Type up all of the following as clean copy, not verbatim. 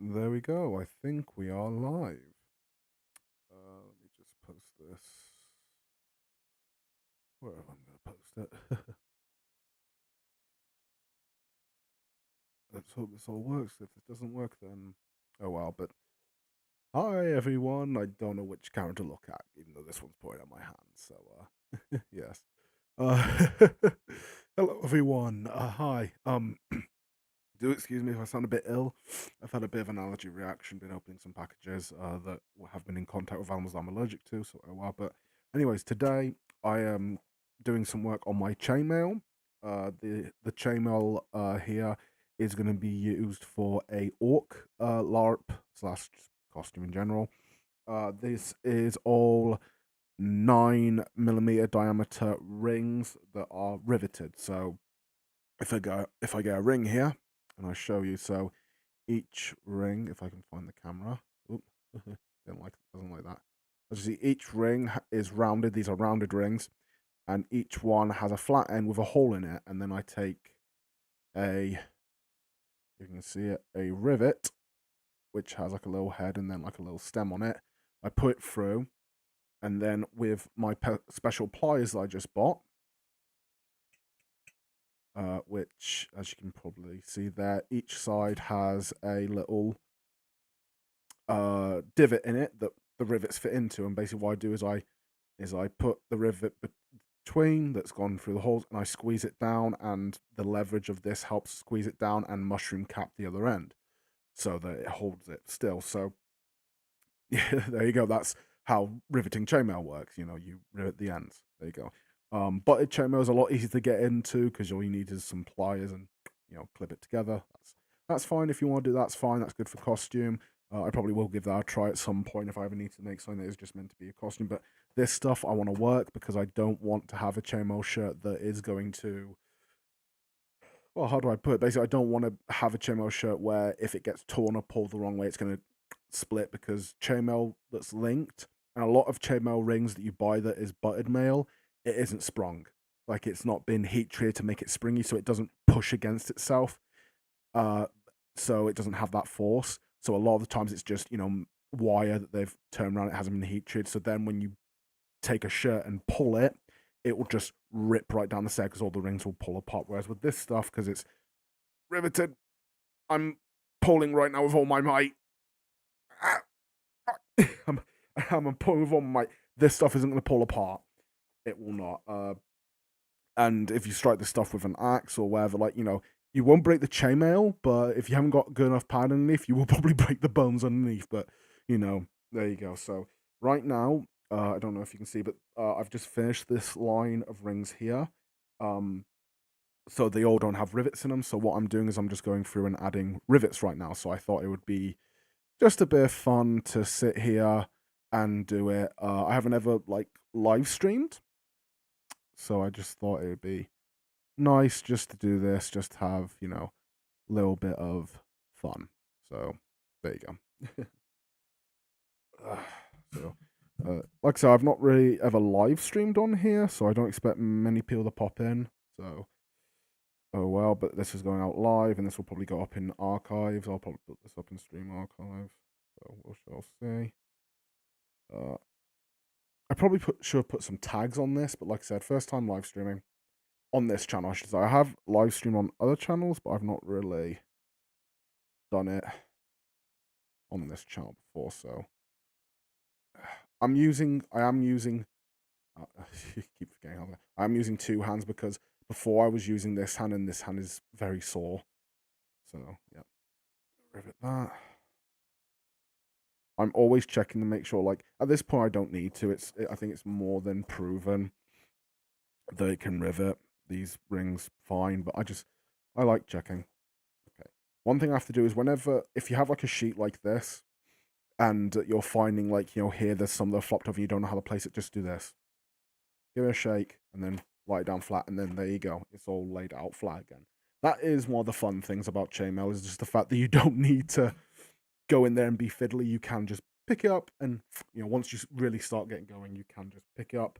There we go. I think we are live. Let me just post this wherever I'm going to post it. Let's hope this all works. If it doesn't work, then oh well. But hi everyone. I don't know which camera to look at, even though this one's pointing at my hand. So yes. Hello everyone. Hi. Do excuse me if I sound a bit ill. I've had a bit of an allergy reaction, been opening some packages that have been in contact with animals I'm allergic to, so oh well. But anyways, today I am doing some work on my chainmail. The chainmail here is going to be used for a orc LARP slash costume in general. This is all 9 millimeter diameter rings that are riveted. So if I get a ring here and I show you, so each ring, if I can find the camera, oop, doesn't like that. As you see, each ring is rounded. These are rounded rings, and each one has a flat end with a hole in it. And then I take a, you can see it, a rivet, which has like a little head and then like a little stem on it. I put it through, and then with my special pliers that I just bought, which, as you can probably see there, each side has a little divot in it that the rivets fit into. And basically, what I do is I put the rivet between that's gone through the holes, and I squeeze it down, and the leverage of this helps squeeze it down and mushroom cap the other end so that it holds it still. So yeah, there you go. That's how riveting chainmail works. You know, you rivet the ends. There you go. Butted chainmail is a lot easier to get into because all you need is some pliers and clip it together. That's fine if you want to do. That's fine. That's good for costume. I probably will give that a try at some point if I ever need to make something that is just meant to be a costume. But this stuff I want to work because I don't want to have a chainmail shirt that is going to. Well, how do I put it? Basically, I don't want to have a chainmail shirt where if it gets torn or pulled the wrong way, it's going to split because chainmail that's linked and a lot of chainmail rings that you buy that is butted mail, it isn't sprung. Like it's not been heat treated to make it springy, so it doesn't push against itself. Uh, so it doesn't have that force. So a lot of the times it's just wire that they've turned around. It hasn't been heat treated. So then when you take a shirt and pull it, it will just rip right down the set because all the rings will pull apart. Whereas with this stuff, because it's riveted, I'm pulling right now with all my might. I'm, I'm pulling with all my might. This stuff isn't going to pull apart. It will not. And if you strike the stuff with an axe or whatever, you won't break the chainmail, but if you haven't got good enough pad underneath, you will probably break the bones underneath. But there you go. So right now, I don't know if you can see, but I've just finished this line of rings here. So they all don't have rivets in them. So what I'm doing is I'm just going through and adding rivets right now. So I thought it would be just a bit of fun to sit here and do it. I haven't ever live streamed, so I just thought it would be nice just to do this, just have a little bit of fun. So there you go. so like I said, I've not really ever live streamed on here, so I don't expect many people to pop in. So oh well, but this is going out live, and this will probably go up in archives. I'll probably put this up in stream archive. So we shall see. Uh, I probably should have put some tags on this, but like I said, first time live streaming on this channel. I should say I have live streamed on other channels, but I've not really done it on this channel before. So I am using. Keep forgetting how I'm using two hands because before I was using this hand, and this hand is very sore. So yeah, rivet that. I'm always checking to make sure. Like at this point, I don't need to. I think it's more than proven that it can rivet these rings fine. But I like checking. Okay. One thing I have to do is if you have like a sheet like this, and you're finding here there's some that are flopped over, and you don't know how to place it. Just do this. Give it a shake, and then lie it down flat, and then there you go. It's all laid out flat again. That is one of the fun things about chainmail is just the fact that you don't need to go in there and be fiddly. You can just pick it up, and once you really start getting going, you can just pick it up,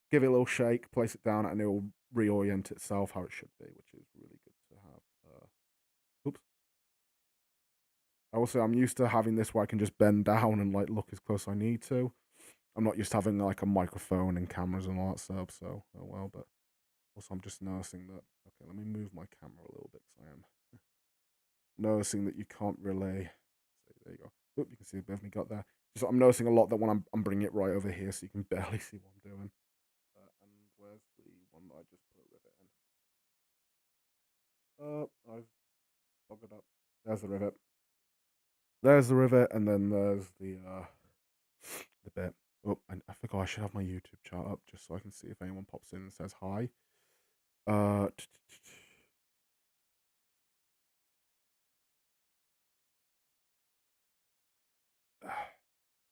give it a little shake, place it down, and it will reorient itself how it should be, which is really good to have. Oops. I will say I'm used to having this where I can just bend down and like look as close as I need to. I'm not used to having like a microphone and cameras and all that stuff, so oh well. But also, I'm just noticing that. Okay, let me move my camera a little bit because I am noticing that you can't relay. So there you go. Oop, you can see a bit of me got there. Just I'm noticing a lot that when I'm bringing it right over here, so you can barely see what I'm doing. And where's the one that I just put a rivet in? I've buggered up. There's the rivet. There's the rivet, and then there's the bit. Oh, and I forgot I should have my YouTube chat up just so I can see if anyone pops in and says hi. Uh,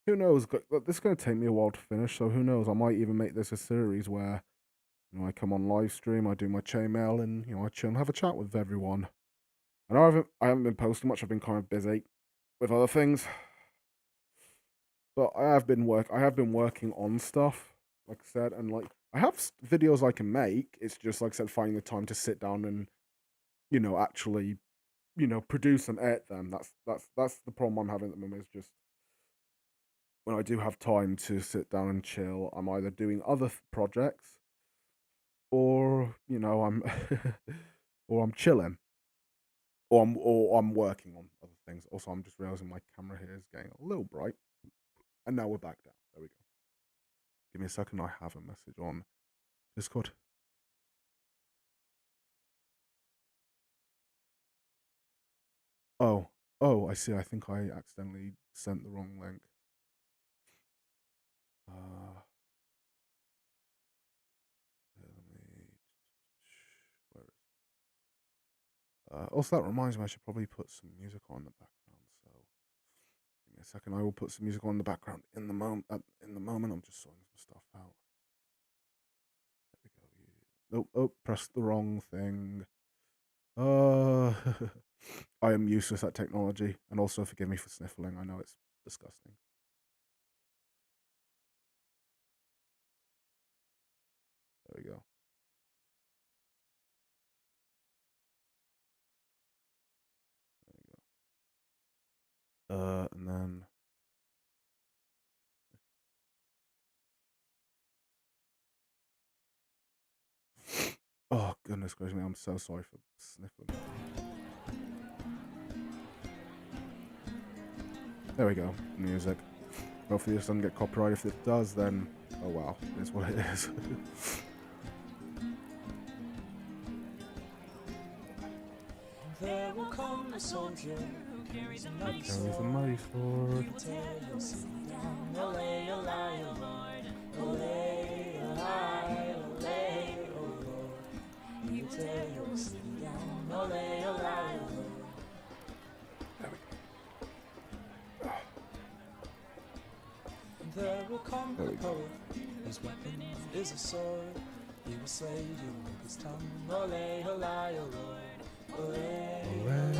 who knows? This is going to take me a while to finish, so who knows? I might even make this a series where I come on live stream, I do my chainmail, and I chill and have a chat with everyone. I know I haven't been posting much. I've been kind of busy with other things, but I have been working on stuff, like I said, and like I have videos I can make. It's just like I said, finding the time to sit down and actually produce and edit them. That's the problem I'm having at the moment. Is just when I do have time to sit down and chill, I'm either doing other projects or I'm or I'm chilling or I'm working on other things. Also, I'm just realizing my camera here is getting a little bright, and now we're back down. There we go. Give me a second. I have a message on Discord. Oh, I see. I think I accidentally sent the wrong link. Also, that reminds me, I should probably put some music on in the background. So, give me a second. I will put some music on in the background in the moment. I'm just sorting some stuff out. There we go. Oh, pressed the wrong thing. I am useless at technology, and also forgive me for sniffling. I know it's disgusting. There we go. And then oh goodness gracious me, I'm so sorry for sniffling. There we go, music. Hopefully this doesn't get copyright. If it does, then oh wow, it is what it is. There will come a soldier who carries a mighty sword. Olay, olay, o Lord. Olay, olay, olay, o Lord. You tear your city down. Olay, olay, o Lord. There will come a poet whose weapon is a sword. He will slay you with his tongue. Olay, olay, o Lord. Olay, olay,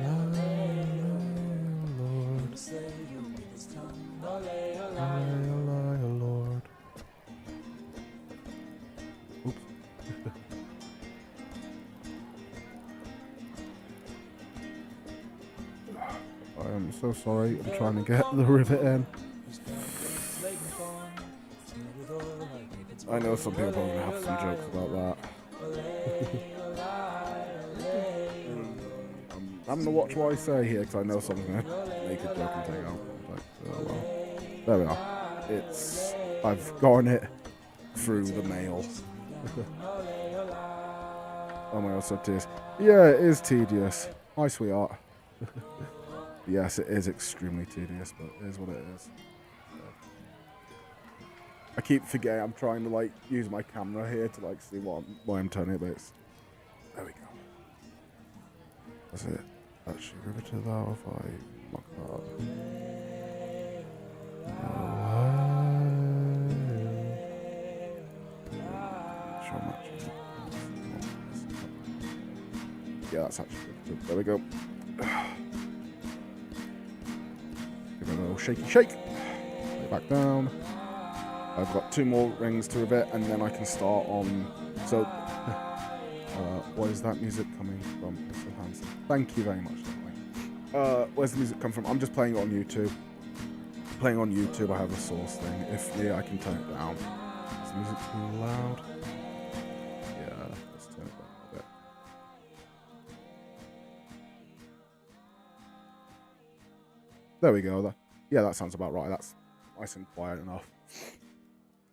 olay, o Lord. He will slay you with his tongue. Olay, olay, olay, o Lord. Oops. I am so sorry. I'm trying to get the rivet in. I know some people are going to have some jokes about that. I'm going to watch what I say here because I know someone's going to make a joke and take out. Oh well. There we are. I've gotten it through the mail. Oh my god, so tedious. Yeah, it is tedious. Hi, sweetheart. Yes, it is extremely tedious, but it is what it is. I keep forgetting I'm trying to like use my camera here to like see what I'm turning it, but it's there we go. That's it. Actually, riveted that if I muck that up. Yeah, that's actually good. There we go. Give it a little shaky shake. Lay it back down. I've got 2 more rings to rivet, and then I can start on. So, what is that music coming from? Mr. Hansen. Thank you very much. Where's the music come from? I'm just playing it on YouTube. Playing on YouTube, I have a source thing. If yeah, I can turn it down. Is the music too loud? Yeah, let's turn it down a bit. There we go. Yeah, that sounds about right. That's nice and quiet enough.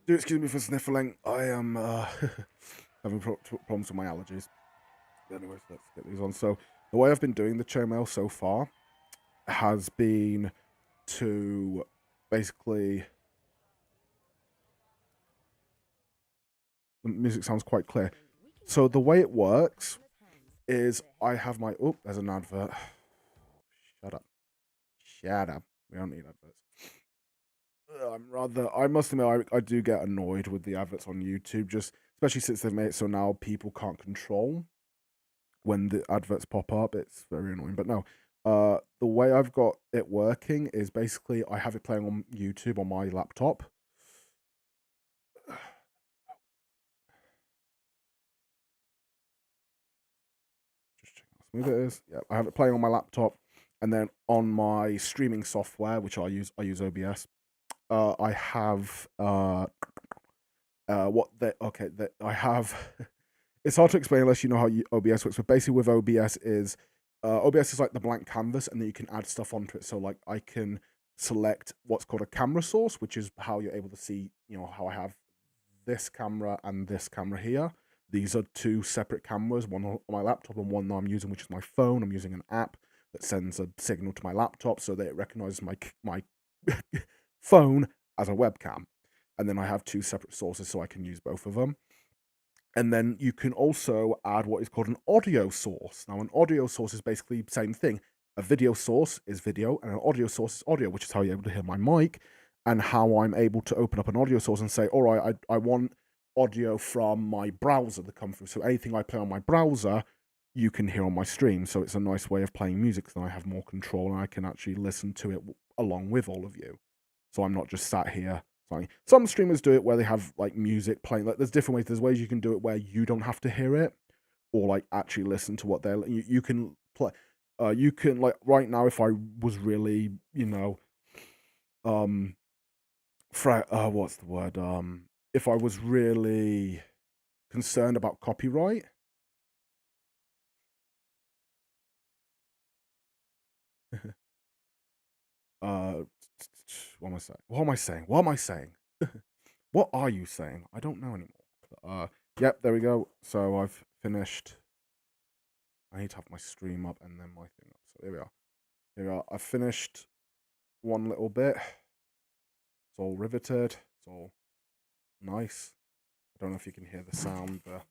Do excuse me for sniffling. I am having problems with my allergies. Anyways, let's get these on. So the way I've been doing the chainmail so far has been to basically, the music sounds quite clear. So the way it works is I have my, oh, there's an advert. Shut up. Shut up. We don't need adverts. I must admit, I do get annoyed with the adverts on YouTube, just especially since they've made it so now people can't control when the adverts pop up. It's very annoying. But no, the way I've got it working is basically I have it playing on YouTube on my laptop. Just check how smooth it is. Yeah, I have it playing on my laptop, and then on my streaming software, which I use OBS. I have what the okay that I have. It's hard to explain unless you know how OBS works. But basically, with OBS is like the blank canvas, and then you can add stuff onto it. So like I can select what's called a camera source, which is how you're able to see, how I have this camera and this camera here. These are two separate cameras, one on my laptop and one that I'm using, which is my phone. I'm using an app that sends a signal to my laptop so that it recognizes my phone as a webcam. And then I have two separate sources so I can use both of them. And then you can also add what is called an audio source. Now, an audio source is basically the same thing. A video source is video, and an audio source is audio, which is how you're able to hear my mic, and how I'm able to open up an audio source and say, all right, I want audio from my browser to come through. So anything I play on my browser, you can hear on my stream. So it's a nice way of playing music, so I have more control and I can actually listen to it along with all of you. So I'm not just sat here. Sorry. Some streamers do it where they have like music playing. Like there's different ways. There's ways you can do it where you don't have to hear it, or like actually listen to what they're. You can play. You can like right now. If I was really, what's the word? If I was really concerned about copyright, what am I saying? What am I saying? What am I saying? What are you saying? I don't know anymore. Yep, there we go. So I've finished. I need to have my stream up and then my thing up. So here we are. Here we are. I've finished one little bit. It's all riveted. It's all nice. I don't know if you can hear the sound, but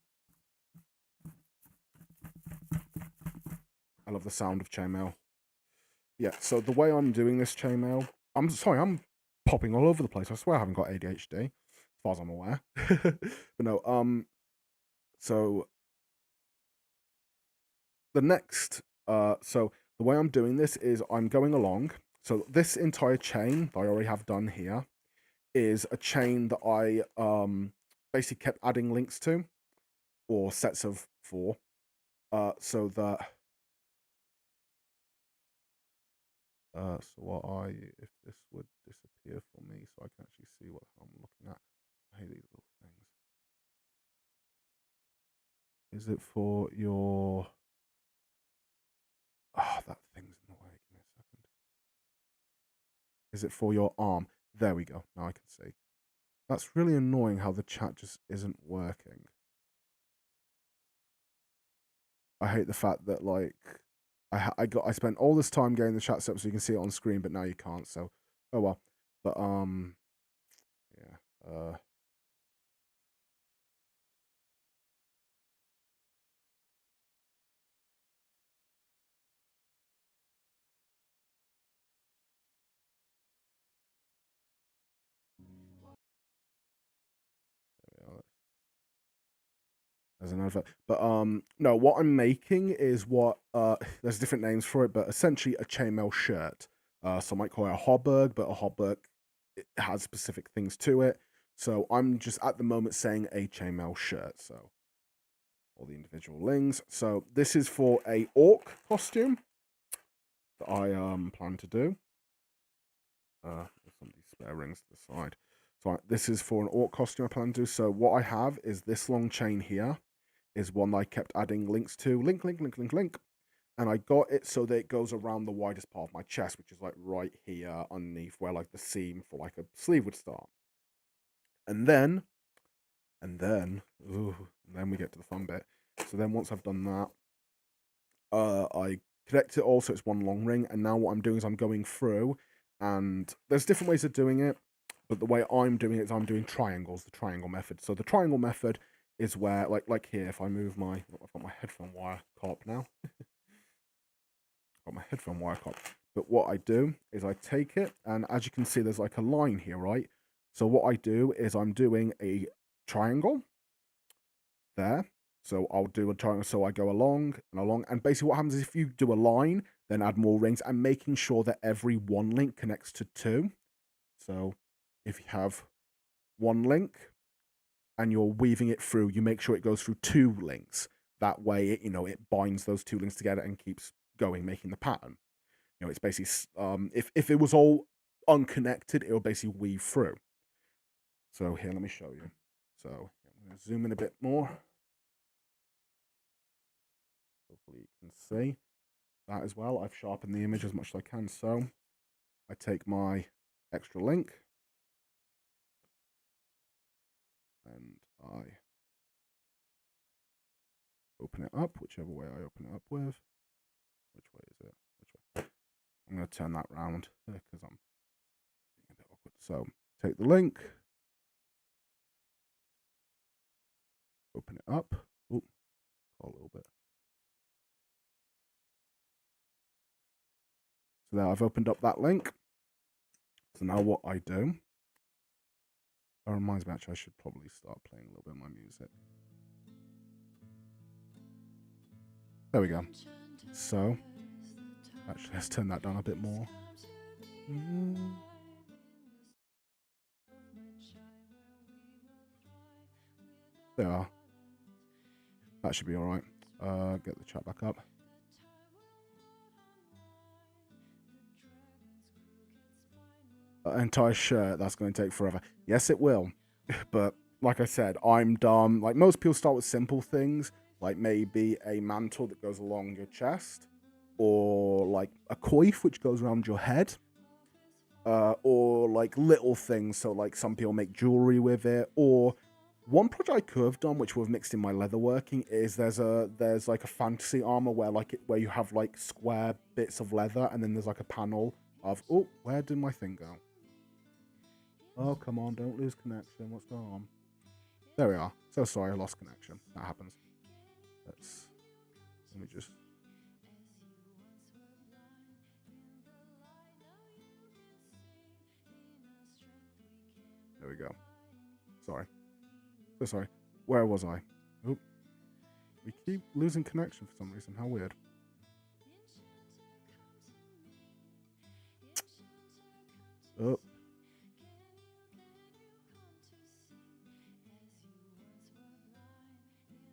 I love the sound of chainmail. Yeah, so the way I'm doing this chainmail, I'm sorry, I'm popping all over the place. I swear I haven't got ADHD, as far as I'm aware. But no, so the next, so the way I'm doing this is I'm going along. So this entire chain that I already have done here is a chain that I basically kept adding links to, or sets of 4, so that so what if this would disappear for me so I can actually see what I'm looking at. I hate these little things. Is it for your that thing's in the way. Give me a second. Is it for your arm? There we go. Now I can see. That's really annoying how the chat just isn't working. I hate the fact that like I spent all this time getting the chat set up so you can see it on screen, but now you can't. So oh well. But yeah. There's an advert. But no, what I'm making is what there's different names for it, but essentially a chainmail shirt. Some might call it a hobberg, but a hobberg it has specific things to it. So I'm just at the moment saying a chainmail shirt. So all the individual links. So this is for a orc costume. that I plan to do. There's some of these spare rings to the side. So this is for an orc costume I plan to do. So what I have is this long chain here is one that I kept adding links to. Link, link, link, link, link. And I got it so that it goes around the widest part of my chest, which is like right here underneath where like the seam for like a sleeve would start. And then we get to the fun bit. So then once I've done that, I connect it all so it's one long ring. And now what I'm doing is I'm going through, and there's different ways of doing it, but the way I'm doing it is I'm doing triangles, the triangle method. So the triangle method is where, like here, if I move my, I've got my headphone wire cop now. Got my headphone wire cop. But what I do is I take it, and as you can see, there's like a line here, right? So what I do is I'm doing a triangle there. So I'll do a triangle. So I go along and along. And basically what happens is if you do a line, then add more rings and making sure that every one link connects to two. So if you have one link and you're weaving it through, you make sure it goes through two links. That way, it binds those two links together and keeps going, making the pattern. It's basically, if it was all unconnected, it will basically weave through. So here, let me show you. So I'm going to zoom in a bit more. Hopefully you can see that as well. I've sharpened the image as much as I can. So I take my extra link and I open it up, whichever way I open it up with. Which way is it? Which way? I'm going to turn that round because I'm being a bit awkward. So take the link, open it up. Oh, a little bit. So now I've opened up that link. So now what I do, that reminds me, actually, I should probably start playing a little bit of my music. There we go. So, actually, let's turn that down a bit more. There. That should be alright. Get the chat back up. An entire shirt, that's going to take forever. Yes, it will. But like I said, I'm dumb. Like most people start with simple things, like maybe a mantle that goes along your chest, or like a coif which goes around your head, or like little things. So like some people make jewelry with it, or one project I could have done, which would have mixed in my leatherworking, is there's like a fantasy armor where you have like square bits of leather, and then there's like a panel of, oh, where did my thing go? Oh, come on, don't lose connection. What's going on? There we are. So sorry, I lost connection. That happens. Let me just... There we go. Sorry. So sorry. Where was I? Oop. We keep losing connection for some reason. How weird. Oh.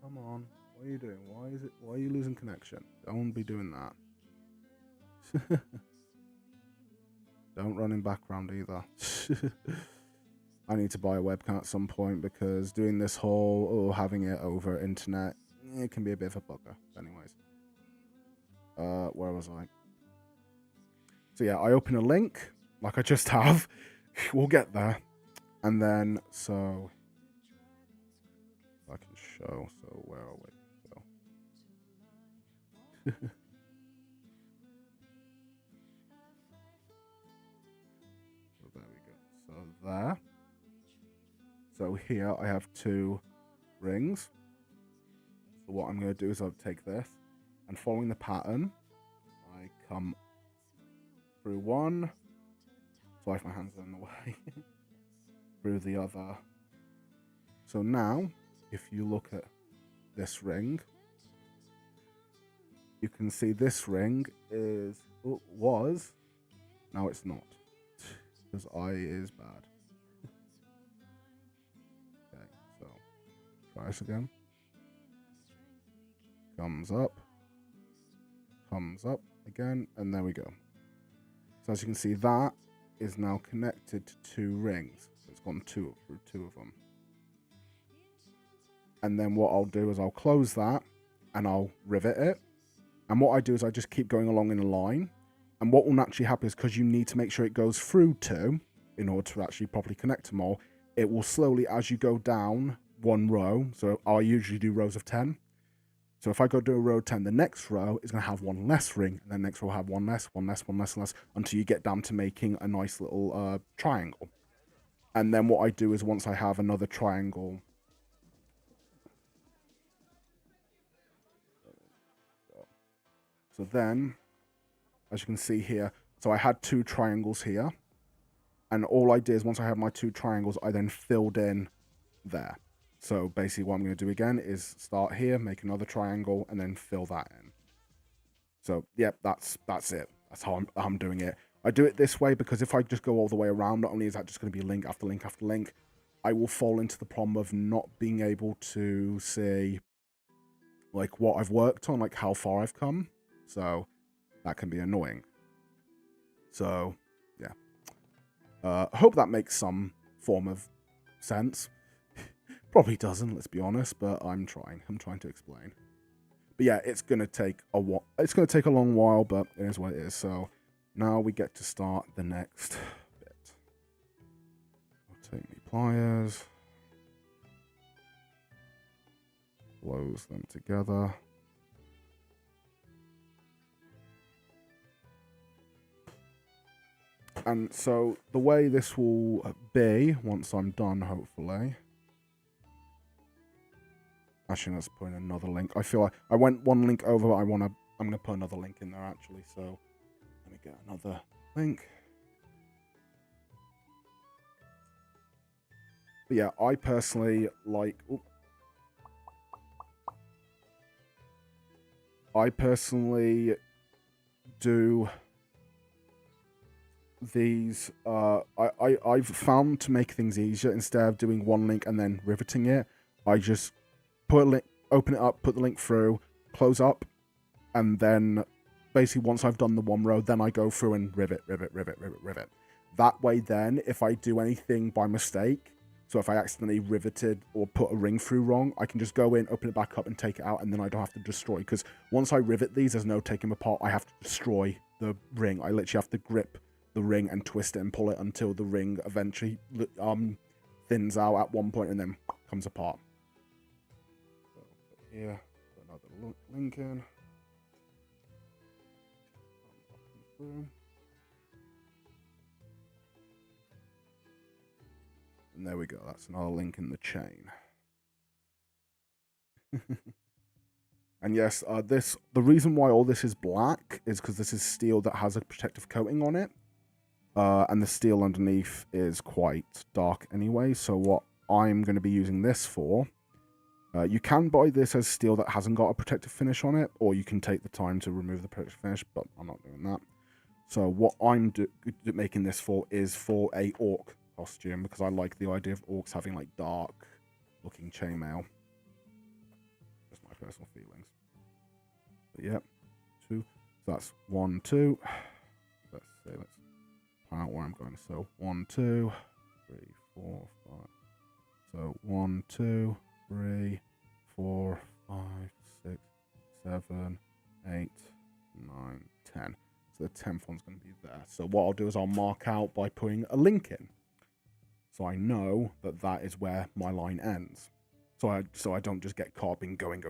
Come on. What are you doing? Why are you losing connection? Don't be doing that. Don't run in background either. I need to buy a webcam at some point because doing this whole or having it over internet, it can be a bit of a bugger. Anyways. Where was I? So yeah, I open a link like I just have. We'll get there. And then so I can show. So where are we? So so there we go. So there. So here I have two rings. So what I'm going to do is I'll take this, and following the pattern, I come through one. Sorry if my hands are in the way. Through the other. So now, if you look at this ring, you can see this ring was, now it's not, because I is bad. Okay, so try this again. Comes up, again, and there we go. So as you can see, that is now connected to 2 rings. So it's gone through 2 of them. And then what I'll do is I'll close that and I'll rivet it. And what I do is I just keep going along in a line. And what will naturally happen is, because you need to make sure it goes through 2 in order to actually properly connect them all, it will slowly, as you go down 1 row, so I usually do rows of 10. So if I go to a row 10, the next row is going to have 1 less ring, and then next row will have 1 less, 1 less, 1 less, 1 less, until you get down to making a nice little triangle. And then what I do is, once I have another triangle, so then, as you can see here, so I had 2 triangles here, and all I did is, once I had my 2 triangles, I then filled in there. So basically what I'm going to do again is start here, make another triangle, and then fill that in. So, yep, that's it. That's how I'm doing it. I do it this way because if I just go all the way around, not only is that just going to be link after link after link, I will fall into the problem of not being able to see, like, what I've worked on, like how far I've come. So that can be annoying. So, yeah. I hope that makes some form of sense. Probably doesn't, let's be honest, but I'm trying. I'm trying to explain. But yeah, it's gonna take a while. It's gonna take a long while, but it is what it is. So now we get to start the next bit. I'll take my pliers, close them together. And so the way this will be once I'm done, hopefully. Actually, let's put in another link. I feel like I went 1 link over, but I'm gonna put another link in there actually. So let me get another link. But yeah, I personally like. I personally do these. I've found to make things easier, instead of doing 1 link and then riveting it, I just put a link, open it up, put the link through, close up, and then basically once I've done the 1 row, then I go through and rivet. That way then, if I do anything by mistake, so if I accidentally riveted or put a ring through wrong, I can just go in, open it back up and take it out, and then I don't have to destroy. Because once I rivet these, there's no taking them apart. I have to destroy the ring. I literally have to grip the ring and twist it and pull it until the ring eventually thins out at one point and then comes apart. Here, put another link in. And there we go. That's another link in the chain. And yes, the reason why all this is black is because this is steel that has a protective coating on it. And the steel underneath is quite dark anyway. So what I'm going to be using this for, you can buy this as steel that hasn't got a protective finish on it, or you can take the time to remove the protective finish, but I'm not doing that. So what I'm making this for is for a orc costume, because I like the idea of orcs having like dark looking chainmail. Just my personal feelings. But yeah, 2. So that's 1, 2. Let's plan out where I'm going. So 1, 2, 3, 4, 5. So 1, 2, 3, 4, 5, 6, 7, 8, 9, 10. So the 10th one's going to be there. So what I'll do is I'll mark out by putting a link in, so I know that that is where my line ends. So I don't just get caught being going.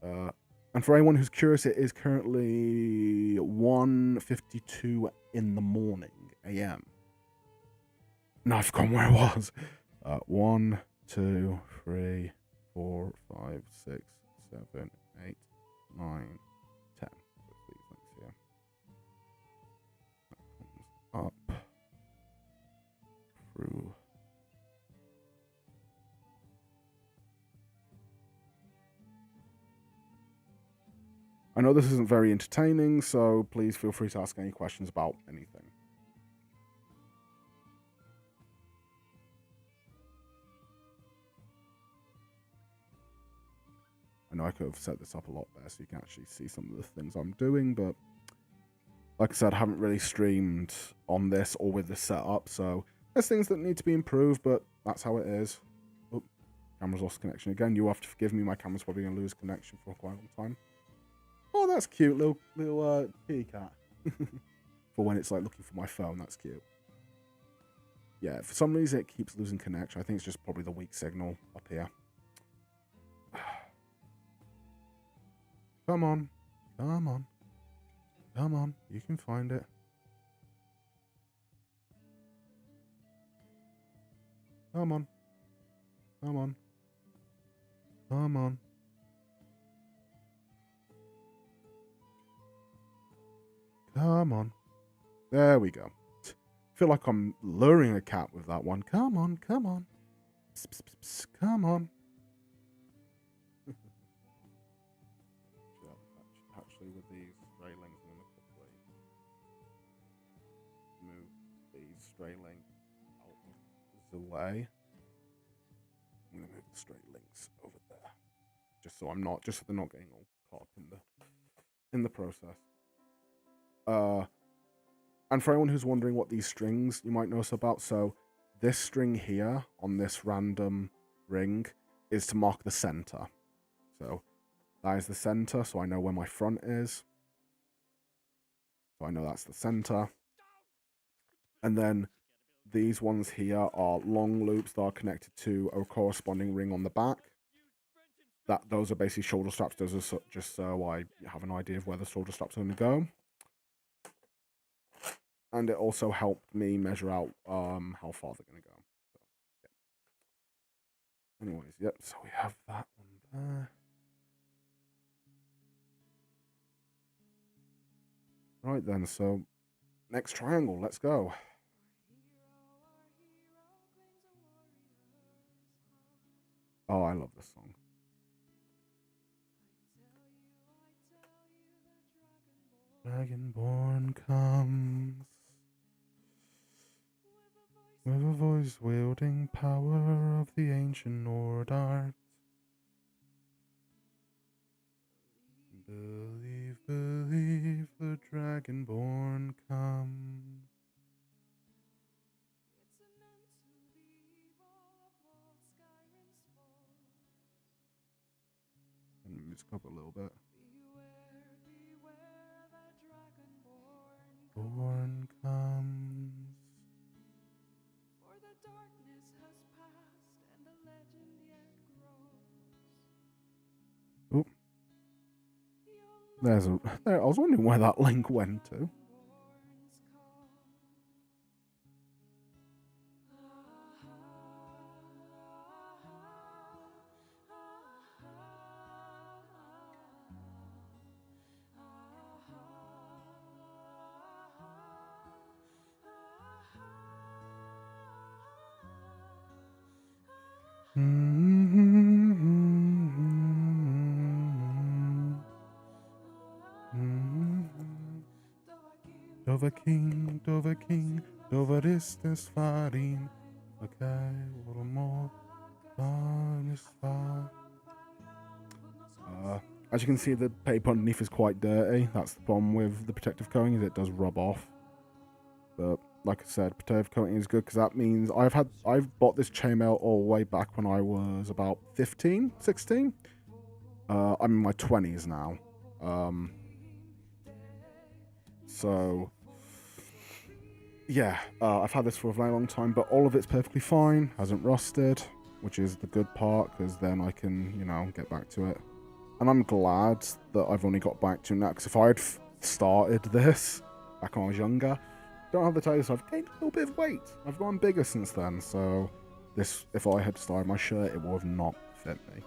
And for anyone who's curious, it is currently 1:52 in the morning a.m. No, I've forgotten where I was. 1, 2, 3, 4, 5, 6, 7, 8, 9, 10. So these links here. That comes up through. I know this isn't very entertaining, so please feel free to ask any questions about anything. I know I could have set this up a lot better so you can actually see some of the things I'm doing, but like I said, I haven't really streamed on this or with this setup, so there's things that need to be improved, but that's how it is. Oh, camera's lost connection again. You have to forgive me, my camera's probably going to lose connection for quite a long time. Oh, that's cute, little kitty cat. For when it's like looking for my phone, that's cute. Yeah, for some reason it keeps losing connection. I think it's just probably the weak signal up here. Come on. Come on. Come on. You can find it. Come on. Come on. Come on. Come on. There we go. I feel like I'm luring a cat with that one. Come on. Come on. Psst, psst, psst, psst. Come on. Actually, with these railings, I'm going to quickly move these stray links out of the way. I'm going to move the straight links over there, just so they're not getting all caught up in the process. And for anyone who's wondering what these strings you might notice about, so this string here on this random ring is to mark the center. So that is the center, so I know where my front is. So I know that's the center. And then these ones here are long loops that are connected to a corresponding ring on the back. Those are basically shoulder straps. Those are just so I have an idea of where the shoulder straps are going to go. And it also helped me measure out how far they're going to go. So, yeah. Anyways, yep, so we have that one there. Right then, so next triangle, let's go. Oh, I love this song. Dragonborn comes with a voice wielding power of the ancient Nord art. Believe, believe, the Dragonborn comes. Let me music up a little bit. Born comes. For the darkness has passed and the legend yet grows. Oh. There, I was wondering where that link went to. Dovaking, Dovaking, Dovaristes farin. Okay, what more? As you can see, the paper underneath is quite dirty. That's the problem with the protective coating, is it does rub off. But like I said, protective coating is good because that means I've bought this chainmail all the way back when I was about 15, 16. I'm in my 20s now. So yeah, I've had this for a very long time, but all of it's perfectly fine, hasn't rusted, which is the good part, because then I can, get back to it. And I'm glad that I've only got back to it now, because if I had started this back when I was younger, don't have to tell you this, I've gained a little bit of weight. I've gotten bigger since then, so this, if I had started my shirt, it would have not fit me.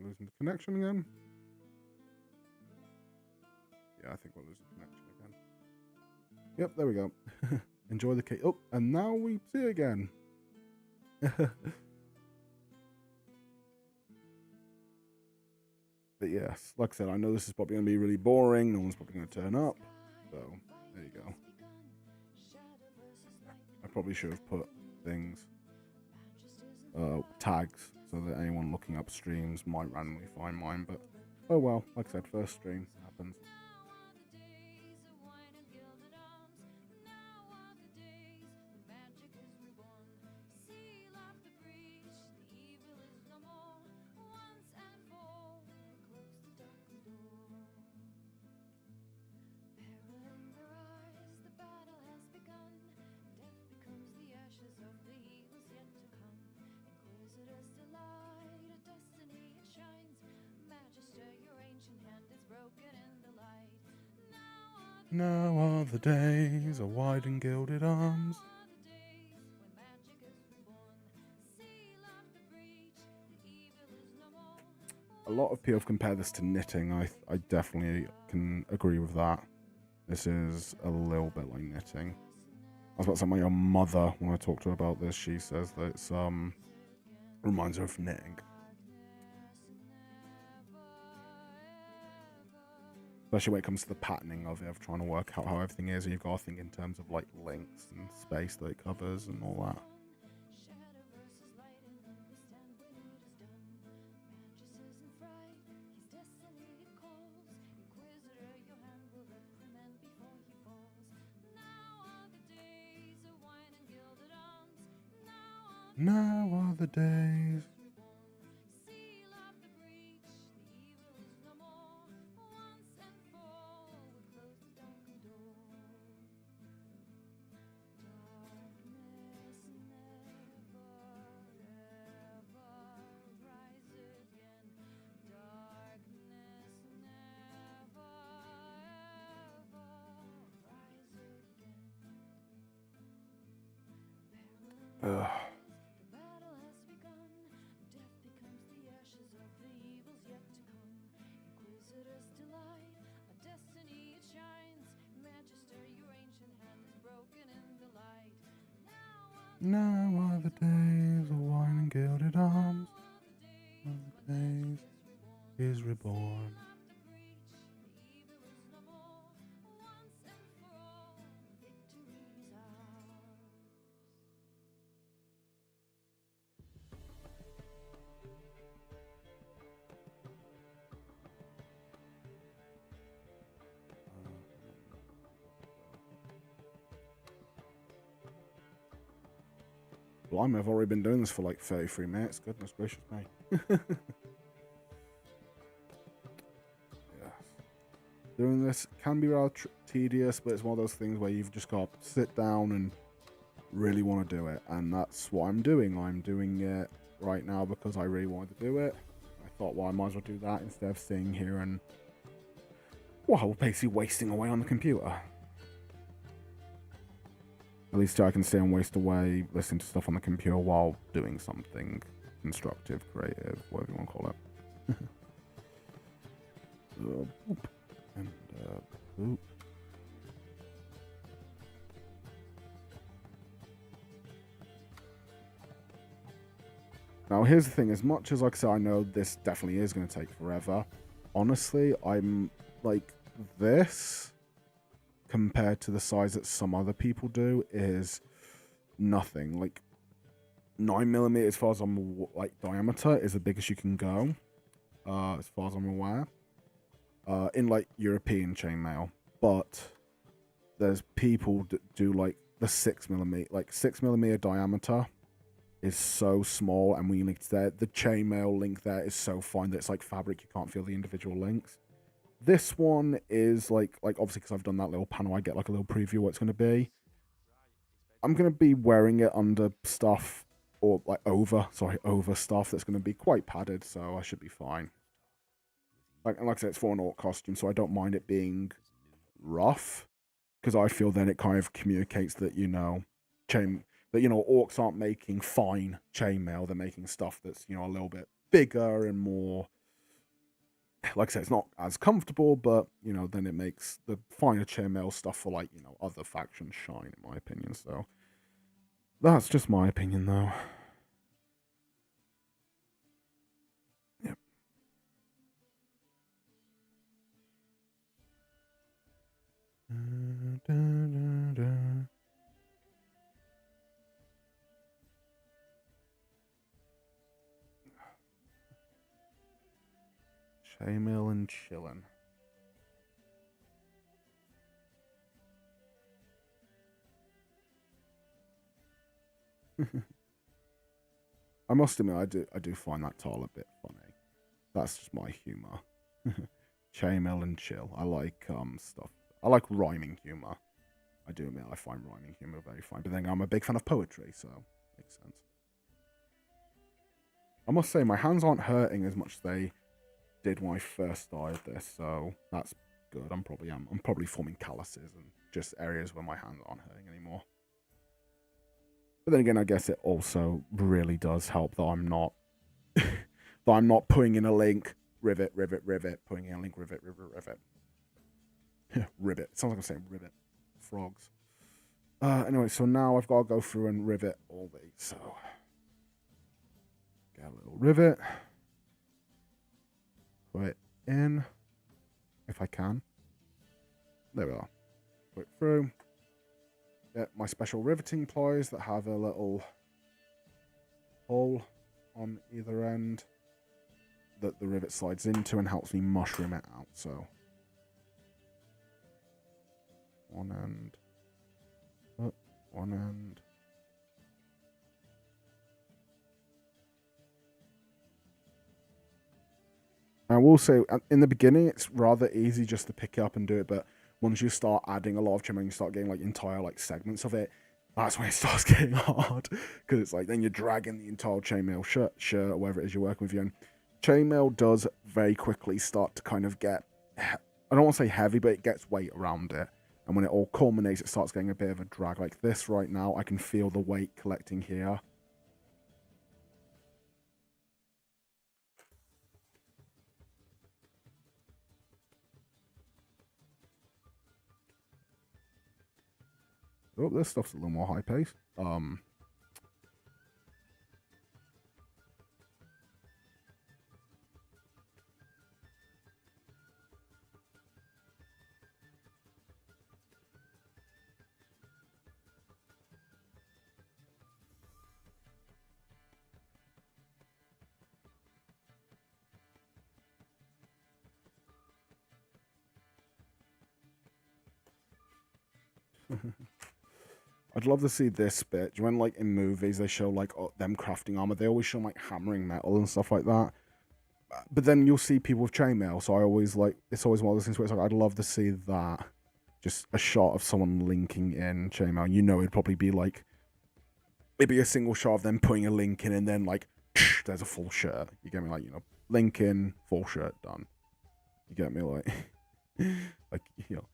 Losing the connection again. Yeah, I think we're losing connection again. Yep, there we go. Enjoy the cake. Oh, and now we see again. But yes, like I said, I know this is probably going to be really boring. No one's probably going to turn up. So, there you go. I probably should have put things, tags, so that anyone looking up streams might randomly find mine. But, oh well, like I said, first stream happens. Now are the days of wide and gilded arms. A lot of people have compared this to knitting. I definitely can agree with that. This is a little bit like knitting. I was about to say my mother, when I talked to her about this, she says that it's reminds her of knitting. Especially when it comes to the patterning of it, of trying to work out how everything is, and you've got to think in terms of like links and space that it covers and all that. Now are the days. Ugh. Now are the days of wine and gilded arms. Now the days is reborn. Blimey, I've already been doing this for like 33 minutes. Goodness gracious me. Yes. Doing this can be rather tedious, but it's one of those things where you've just got to sit down and really want to do it. And that's what I'm doing. I'm doing it right now because I really wanted to do it. I thought, well, I might as well do that instead of sitting here and, well, basically wasting away on the computer. At least I can stay and waste away listening to stuff on the computer while doing something constructive, creative, whatever you want to call it. Boop. And boop. Now here's the thing, as much as like I said, I know this definitely is going to take forever, honestly, I'm like this compared to the size that some other people do is nothing. Like 9mm, as far as I'm like diameter, is the biggest you can go, as far as I'm aware, in like European chainmail. But there's people that do like the 6mm, like 6mm diameter is so small, and when you link to there, the chainmail link there is so fine that it's like fabric, you can't feel the individual links. This one is like obviously because I've done that little panel, I get like a little preview of what it's going to be. I'm going to be wearing it under stuff, or like over stuff that's going to be quite padded, so I should be fine. Like I said, it's for an orc costume, so I don't mind it being rough, because I feel then it kind of communicates that, you know, orcs aren't making fine chainmail, they're making stuff that's, you know, a little bit bigger and more like I said, it's not as comfortable, but you know, then it makes the finer chainmail stuff for like, you know, other factions shine, in my opinion. So that's just my opinion, though. Yep. Da, da, da. Chainmail and chillin'. I must admit, I do find that tile a bit funny. That's just my humor. Chainmail and chill. I like stuff. I like rhyming humor. I do admit I find rhyming humor very fine. But then I'm a big fan of poetry, so makes sense. I must say my hands aren't hurting as much as they did when I first started this, so that's good. I'm probably forming calluses and just areas where my hands aren't hurting anymore. But then again, I guess it also really does help that I'm not that I'm not putting in a link, rivet, rivet, rivet, putting in a link, rivet, rivet, rivet. Rivet. It sounds like I'm saying rivet. Frogs. Anyway, so now I've got to go through and rivet all these. So get a little rivet. Put it in. If I can. There we are. Put it through. Get my special riveting pliers that have a little hole on either end that the rivet slides into and helps me mushroom it out. So one end, one end. I will say, in the beginning, it's rather easy just to pick it up and do it, but once you start adding a lot of chainmail, you start getting like entire like segments of it. That's when it starts getting hard, because it's like then you're dragging the entire chainmail shirt or whatever it is you're working with you. And chainmail does very quickly start to kind of get, I don't want to say heavy, but it gets weight around it. And when it all culminates, it starts getting a bit of a drag. Like this right now, I can feel the weight collecting here. Oh, this stuff's a little more high pace. I'd love to see this bit. Do you remember, like, in movies, they show, like, them crafting armor? They always show, like, hammering metal and stuff like that. But then you'll see people with chainmail, so I always, like, it's always one of those things where it's like, I'd love to see that. Just a shot of someone linking in chainmail. You know, it'd probably be, like, maybe a single shot of them putting a link in and then, like, there's a full shirt. You get me? Like, you know, link in, full shirt, done. You get me? Like, like, you know.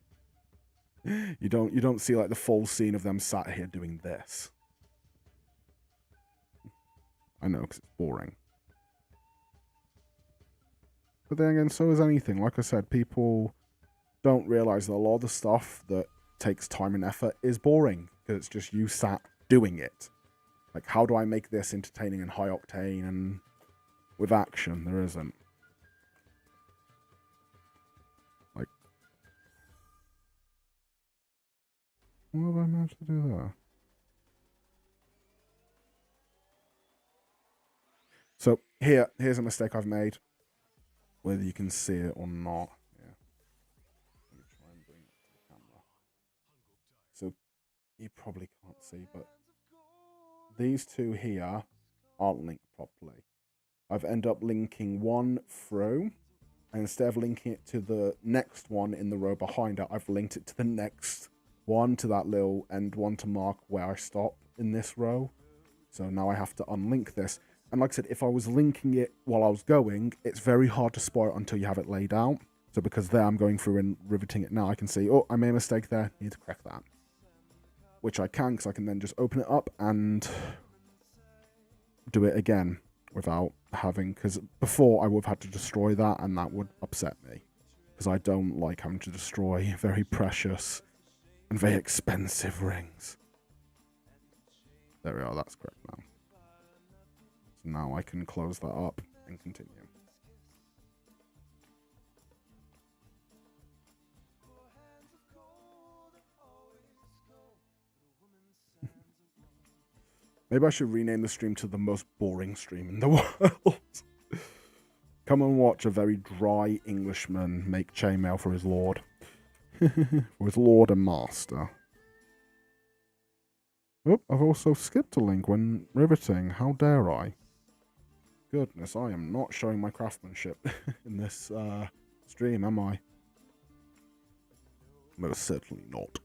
You don't see like the full scene of them sat here doing this. I know, because it's boring. But then again, so is anything. Like I said, people don't realize that a lot of the stuff that takes time and effort is boring because it's just you sat doing it. Like, how do I make this entertaining and high octane and with action? There isn't. What have I managed to do there? So here's a mistake I've made. Whether you can see it or not. Yeah. Let me try and bring it to the camera. So you probably can't see, but these two here aren't linked properly. I've ended up linking one through, and instead of linking it to the next one in the row behind it, I've linked it to the next one, to that little end one to mark where I stop in this row. So now I have to unlink this. And like I said, if I was linking it while I was going, it's very hard to spot it until you have it laid out. So because there I'm going through and riveting it now, I can see, oh, I made a mistake there, need to correct that. Which I can, because I can then just open it up and do it again. without having, because before I would have had to destroy that, and that would upset me, because I don't like having to destroy very precious and very expensive rings. There we are, that's correct now. So now I can close that up and continue. Maybe I should rename the stream to the most boring stream in the world. Come and watch a very dry Englishman make chainmail for his lord. For his lord and master. Oh, I've also skipped a link when riveting. How dare I? Goodness, I am not showing my craftsmanship in this stream, am I? Most certainly not.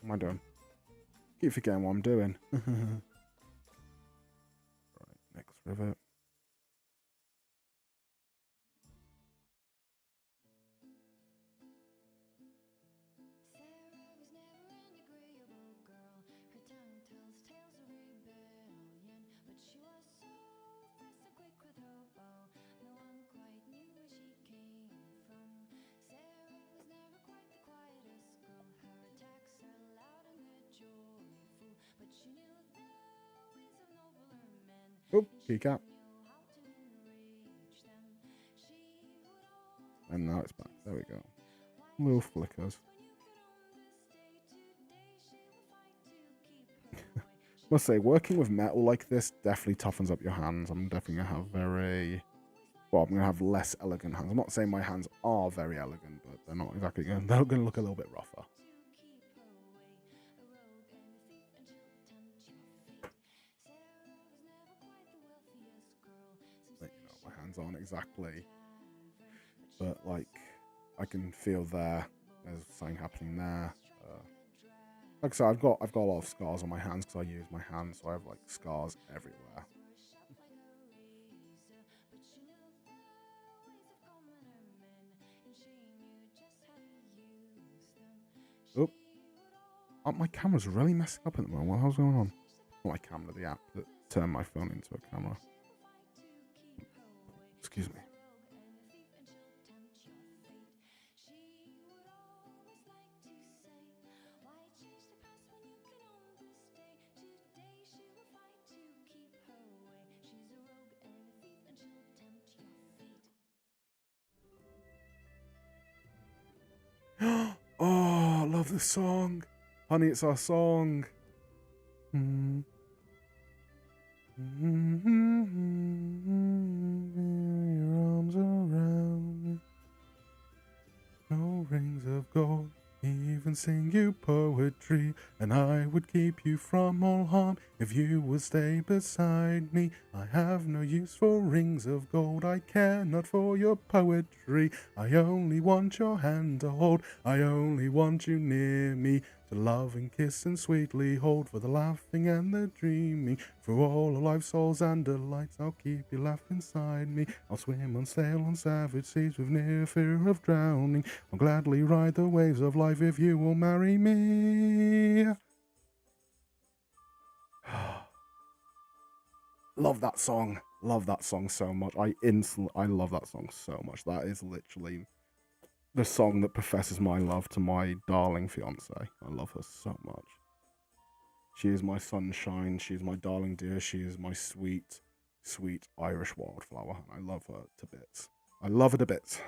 What am I doing? Keep forgetting what I'm doing. Right, next rivet. Oh, keycap. And now it's back. There we go. Little flickers. Must say, working with metal like this definitely toughens up your hands. I'm definitely going to have I'm going to have less elegant hands. I'm not saying my hands are very elegant, but they're not exactly going to... They're going to look a little bit rougher. But, you know, my hands aren't exactly... But, like, I can feel there's something happening there. Like I said, I've got a lot of scars on my hands because I use my hands, so I have, like, scars everywhere. Oh. Oh, my camera's really messing up at the moment. What the hell's going on? Not my camera, the app that turned my phone into a camera. Excuse me. Oh, I love this song. Honey, it's our song. Your arms around me. No rings of gold, even sing you poetry, and I would keep you from all harm if you would stay beside me. I have no use for rings of gold, I care not for your poetry. I only want your hand to hold, I only want you near me, to love and kiss and sweetly hold, for the laughing and the dreaming. Through all of life's souls and delights, I'll keep you laughing inside me. I'll swim and sail on savage seas with near fear of drowning. I'll gladly ride the waves of life if you will marry me. Love that song. Love that song so much. I love that song so much. That is literally the song that professes my love to my darling fiance. I love her so much. She is my sunshine. She is my darling dear. She is my sweet, sweet Irish wildflower. I love her to bits. I love her to bits.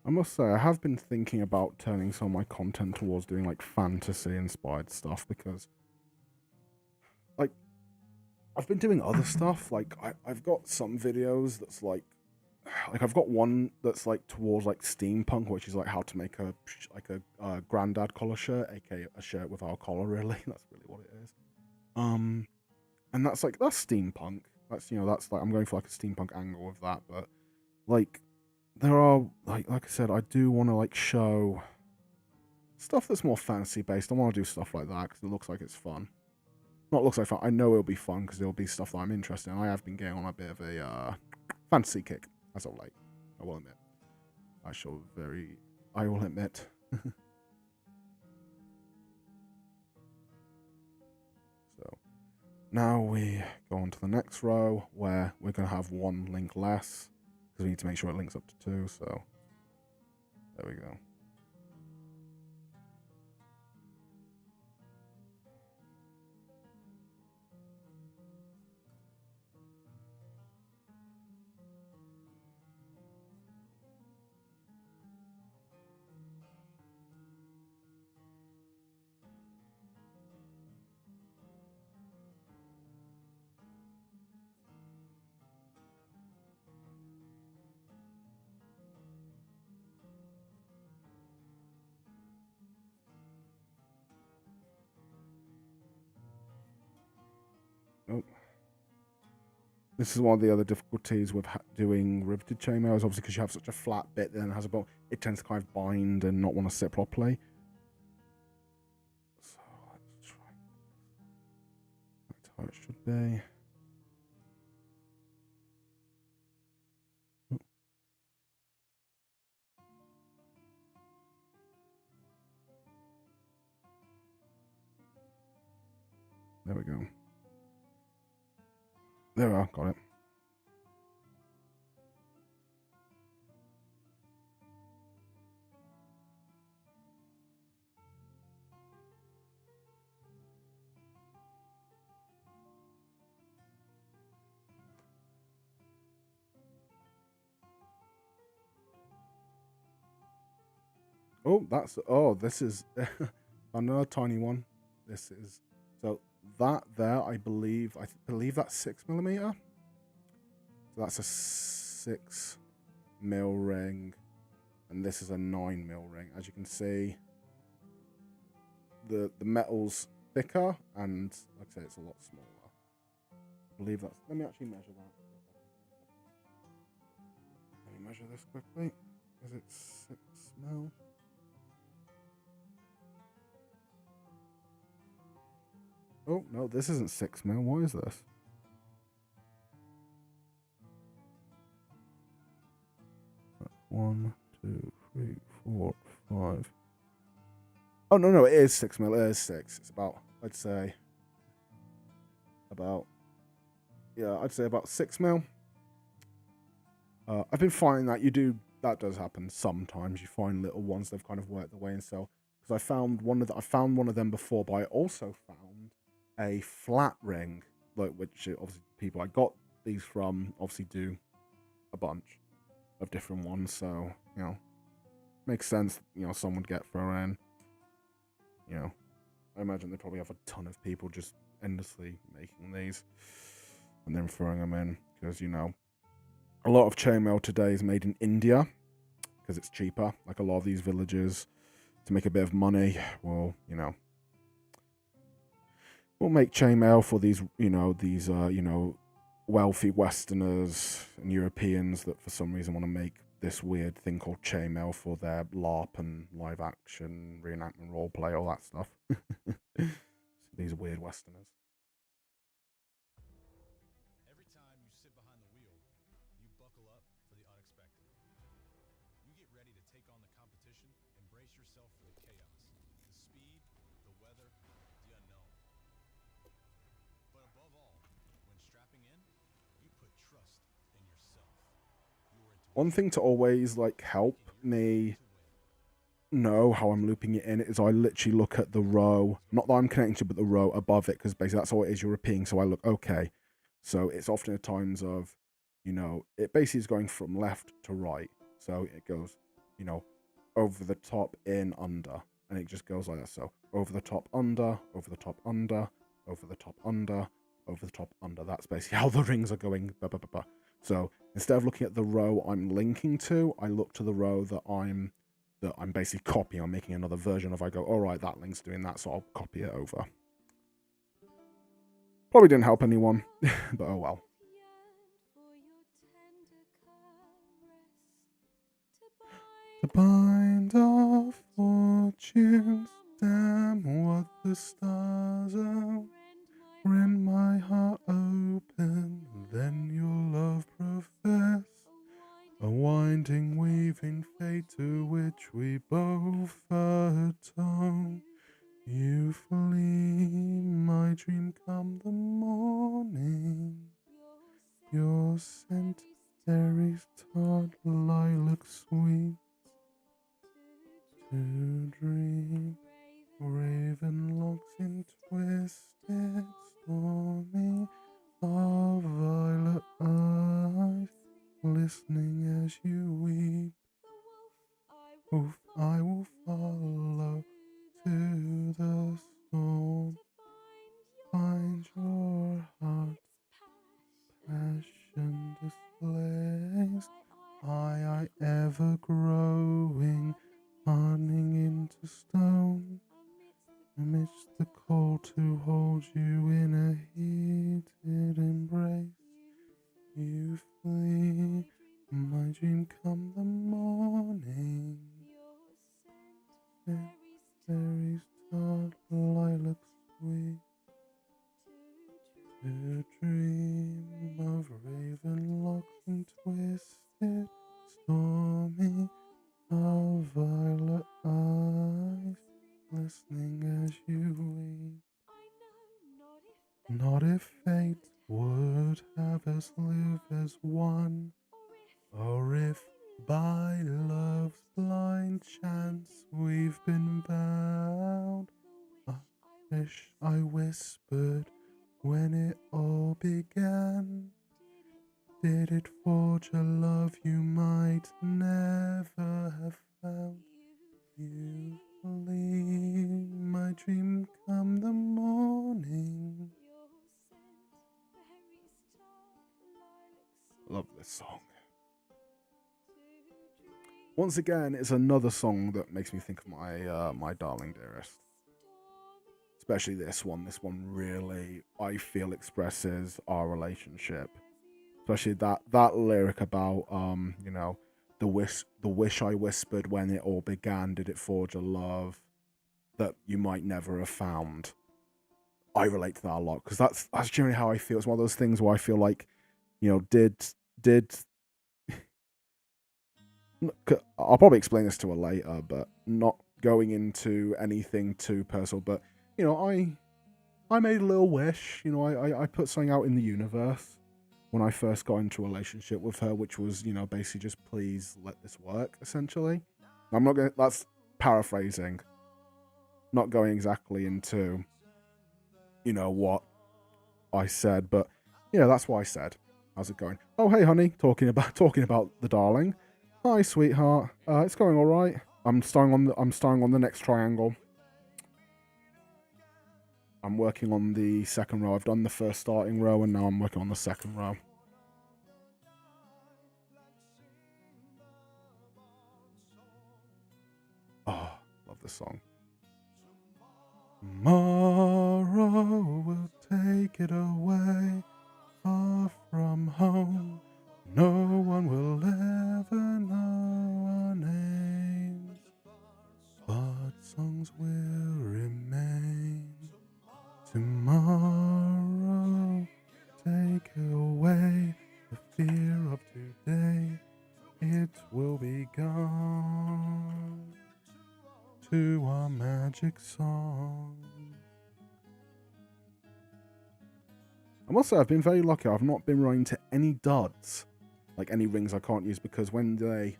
I must say, I have been thinking about turning some of my content towards doing like fantasy inspired stuff because, like, I've been doing other stuff. Like, I've got some videos that's like I've got one that's like towards like steampunk, which is like how to make a granddad collar shirt, aka a shirt without a collar. Really, that's really what it is. Um, and that's steampunk. That's that's like I'm going for like a steampunk angle with that, but like there are like I said, I do want to like show stuff that's more fantasy based. I want to do stuff like that because it looks like it's fun. Not looks like fun. I know it'll be fun because it'll be stuff that I'm interested in. I have been getting on a bit of a fantasy kick as of late. I will admit. I will admit. So now we go on to the next row where we're going to have one link less because we need to make sure it links up to 2. So there we go. Oh. This is one of the other difficulties with doing riveted chainmail is obviously because you have such a flat bit that then has a bone, it tends to kind of bind and not want to sit properly. So let's try. That's how it should be. Oh. There we go. There we are, got it. This is another tiny one. This is so that there. I believe that's 6mm. So that's a 6mm ring, and this is a 9mm ring. As you can see, the metal's thicker, and like I say, it's a lot smaller. I believe that's. Let me actually measure that. Let me measure this quickly. Is it 6mm? Oh, no, this isn't 6mm. What is this? One, two, three, four, five. Oh, no, it is 6mm. It is 6. It's about, I'd say about 6mm. I've been finding that does happen sometimes. You find little ones that have kind of worked their way in. So, because I found one of them before, but I also found a flat ring, like which obviously people I got these from obviously do a bunch of different ones. So makes sense. Some would get thrown in. I imagine they probably have a ton of people just endlessly making these and then throwing them in because a lot of chainmail today is made in India because it's cheaper. Like a lot of these villages, to make a bit of money, will make chainmail for these wealthy Westerners and Europeans that for some reason want to make this weird thing called chainmail for their LARP and live action reenactment roleplay, all that stuff. These weird Westerners. Every time you sit behind the wheel, you buckle up for the unexpected. You get ready to One thing to always like help me know how I'm looping it in is I literally look at the row, not that I'm connecting to, but the row above it, because basically that's all it is, you're repeating. So I look, okay. So it's often at times of, it basically is going from left to right. So it goes, over the top, in, under. And it just goes like that. So over the top, under, over the top, under, over the top, under, over the top, under. That's basically how the rings are going. Bah, bah, bah, bah. So instead of looking at the row I'm linking to, I look to the row that I'm basically copying. I'm making another version of. I go, all right, that link's doing that, so I'll copy it over. Probably didn't help anyone, but oh well. To bind our fortunes, damn what the stars are. Rend my heart open, then your love profess. A winding, weaving fate to which we both atone. You flee, my dream come the morning. Your scent, berries tart, lilac sweet. To dream, raven locks in twisted, stormy, of violet eyes, listening as you weep. Oof, I will follow to the storm, find your heart, passion displays, I ever growing, hardening into stone, amidst the cold to hold you in a heated embrace. You flee, my dream come the morning. Berries tart, lilac sweet. To dream of raven locks and twisted, stormy, of violet eyes, listening as you weep. Not if fate would have us live as one, or if by love's blind chance we've been bound. I wish I whispered when it all began. Did it forge a love you might never have found? You flee, my dream come the morning. Love this song. Once again, it's another song that makes me think of my darling dearest. Especially this one. This one really, I feel, expresses our relationship. Especially that lyric about the wish I whispered when it all began. Did it forge a love that you might never have found? I relate to that a lot because that's generally how I feel. It's one of those things where I feel like, did I'll probably explain this to her later, but not going into anything too personal. But I made a little wish. I put something out in the universe when I first got into a relationship with her, which was basically just please let this work. Essentially, I'm not going. That's paraphrasing. Not going exactly into what I said, but that's what I said. How's it going? Oh, hey, honey. Talking about the darling. Hi, sweetheart. It's going all right. I'm starring on the next triangle. I'm working on the second row. I've done the first starting row, and now I'm working on the second row. Oh, love this song. Tomorrow will take it away, far from home. No one will ever know our names, but songs will remain. Tomorrow, take away the fear of today. It will be gone to our magic song. I must say, I've been very lucky. I've not been running to any duds like any rings I can't use, because when they,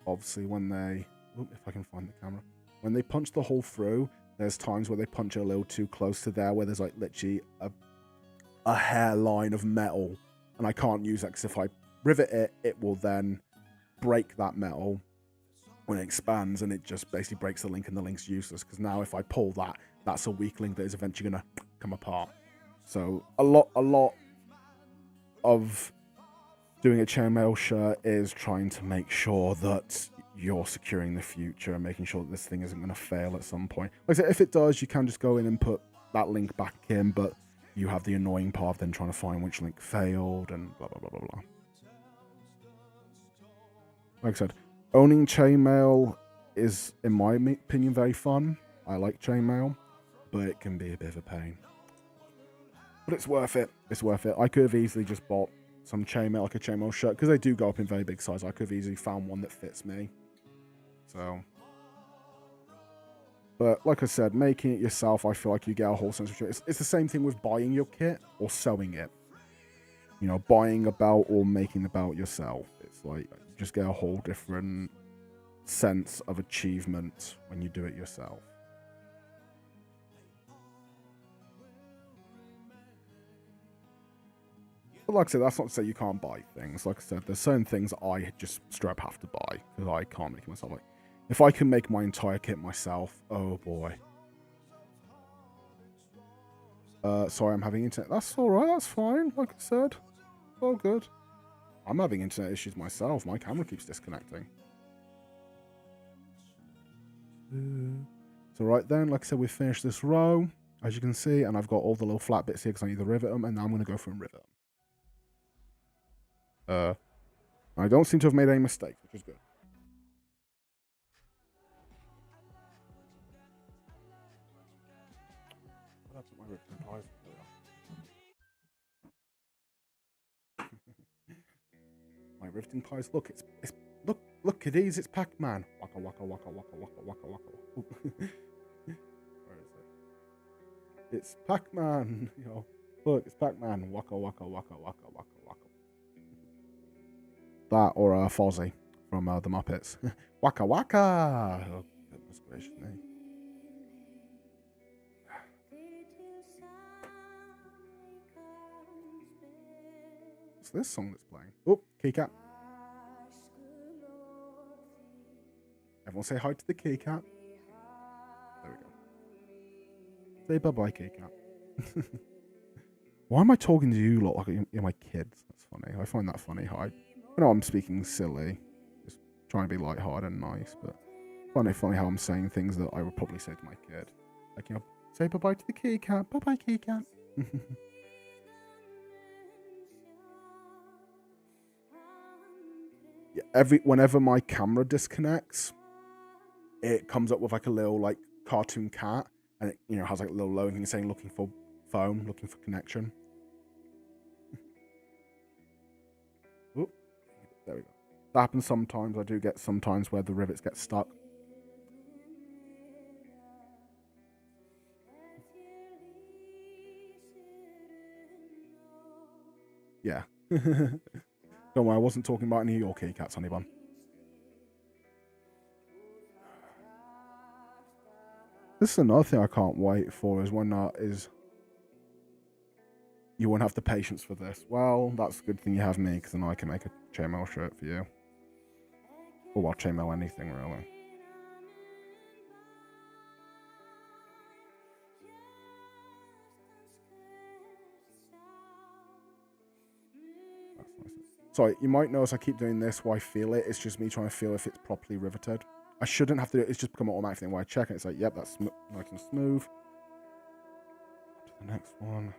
if I can find the camera, when they punch the hole through, there's times where they punch it a little too close to there, where there's like literally a hairline of metal, and I can't use that, because if I rivet it, it will then break that metal when it expands, and it just basically breaks the link, and the link's useless, because now if I pull that, that's a weak link that is eventually going to come apart. So a lot of doing a chainmail shirt is trying to make sure that you're securing the future and making sure that this thing isn't going to fail at some point. Like I said, if it does, you can just go in and put that link back in, but you have the annoying part of then trying to find which link failed and blah, blah, blah, blah, blah. Like I said, owning chainmail is, in my opinion, very fun. I like chainmail, but it can be a bit of a pain. But it's worth it. It's worth it. I could have easily just bought some chainmail, like a chainmail shirt, because they do go up in very big size. I could have easily found one that fits me. So, but like I said, making it yourself, I feel like you get a whole sense of joy. It's the same thing with buying your kit or sewing it. You know, buying a belt or making the belt yourself. It's like you just get a whole different sense of achievement when you do it yourself. But like I said, that's not to say you can't buy things. Like I said, there's certain things I just straight up have to buy because I can't make it myself. Like, if I can make my entire kit myself, oh boy. Sorry, I'm having internet. That's alright, that's fine. Like I said, it's all good. I'm having internet issues myself. My camera keeps disconnecting. So right then, like I said, we've finished this row, as you can see, and I've got all the little flat bits here because I need to rivet them, and now I'm going to go through and rivet them. I don't seem to have made any mistakes, which is good. My riveting pliers. Look, it's look, kiddies, it's Pac-Man. Waka waka waka waka waka waka waka. Where is it? It's Pac-Man. You know, look, it's Pac-Man. Waka waka waka waka waka waka. That or Fozzie from the Muppets. Waka waka. Oh, goodness gracious me. What's this song that's playing? Oh, keycap. Everyone say hi to the keycap. There we go. Say bye-bye, keycap. Why am I talking to you lot like you're my kids? That's funny. I find that funny. I know I'm speaking silly. Just trying to be lighthearted and nice, but funny how I'm saying things that I would probably say to my kid. Like, you know, say bye-bye to the keycap. Bye-bye, keycap. Yeah, whenever my camera disconnects, it comes up with like a little like cartoon cat, and it, you know, has like a little loading saying looking for phone, looking for connection. Oop, there we go. That happens sometimes. I do get sometimes where the rivets get stuck. Yeah. Don't worry, I wasn't talking about any of your keycaps, honey bun. This is another thing I can't wait for, is when you won't have the patience for this. Well, that's a good thing you have me, because then I can make a chainmail shirt for you. Or well, chainmail anything, really. That's nice. Sorry, you might notice I keep doing this while I feel it. It's just me trying to feel if it's properly riveted. I shouldn't have to do it. It's just become an automatic thing where I check it. It's like, yep, that's nice and smooth. To the next one.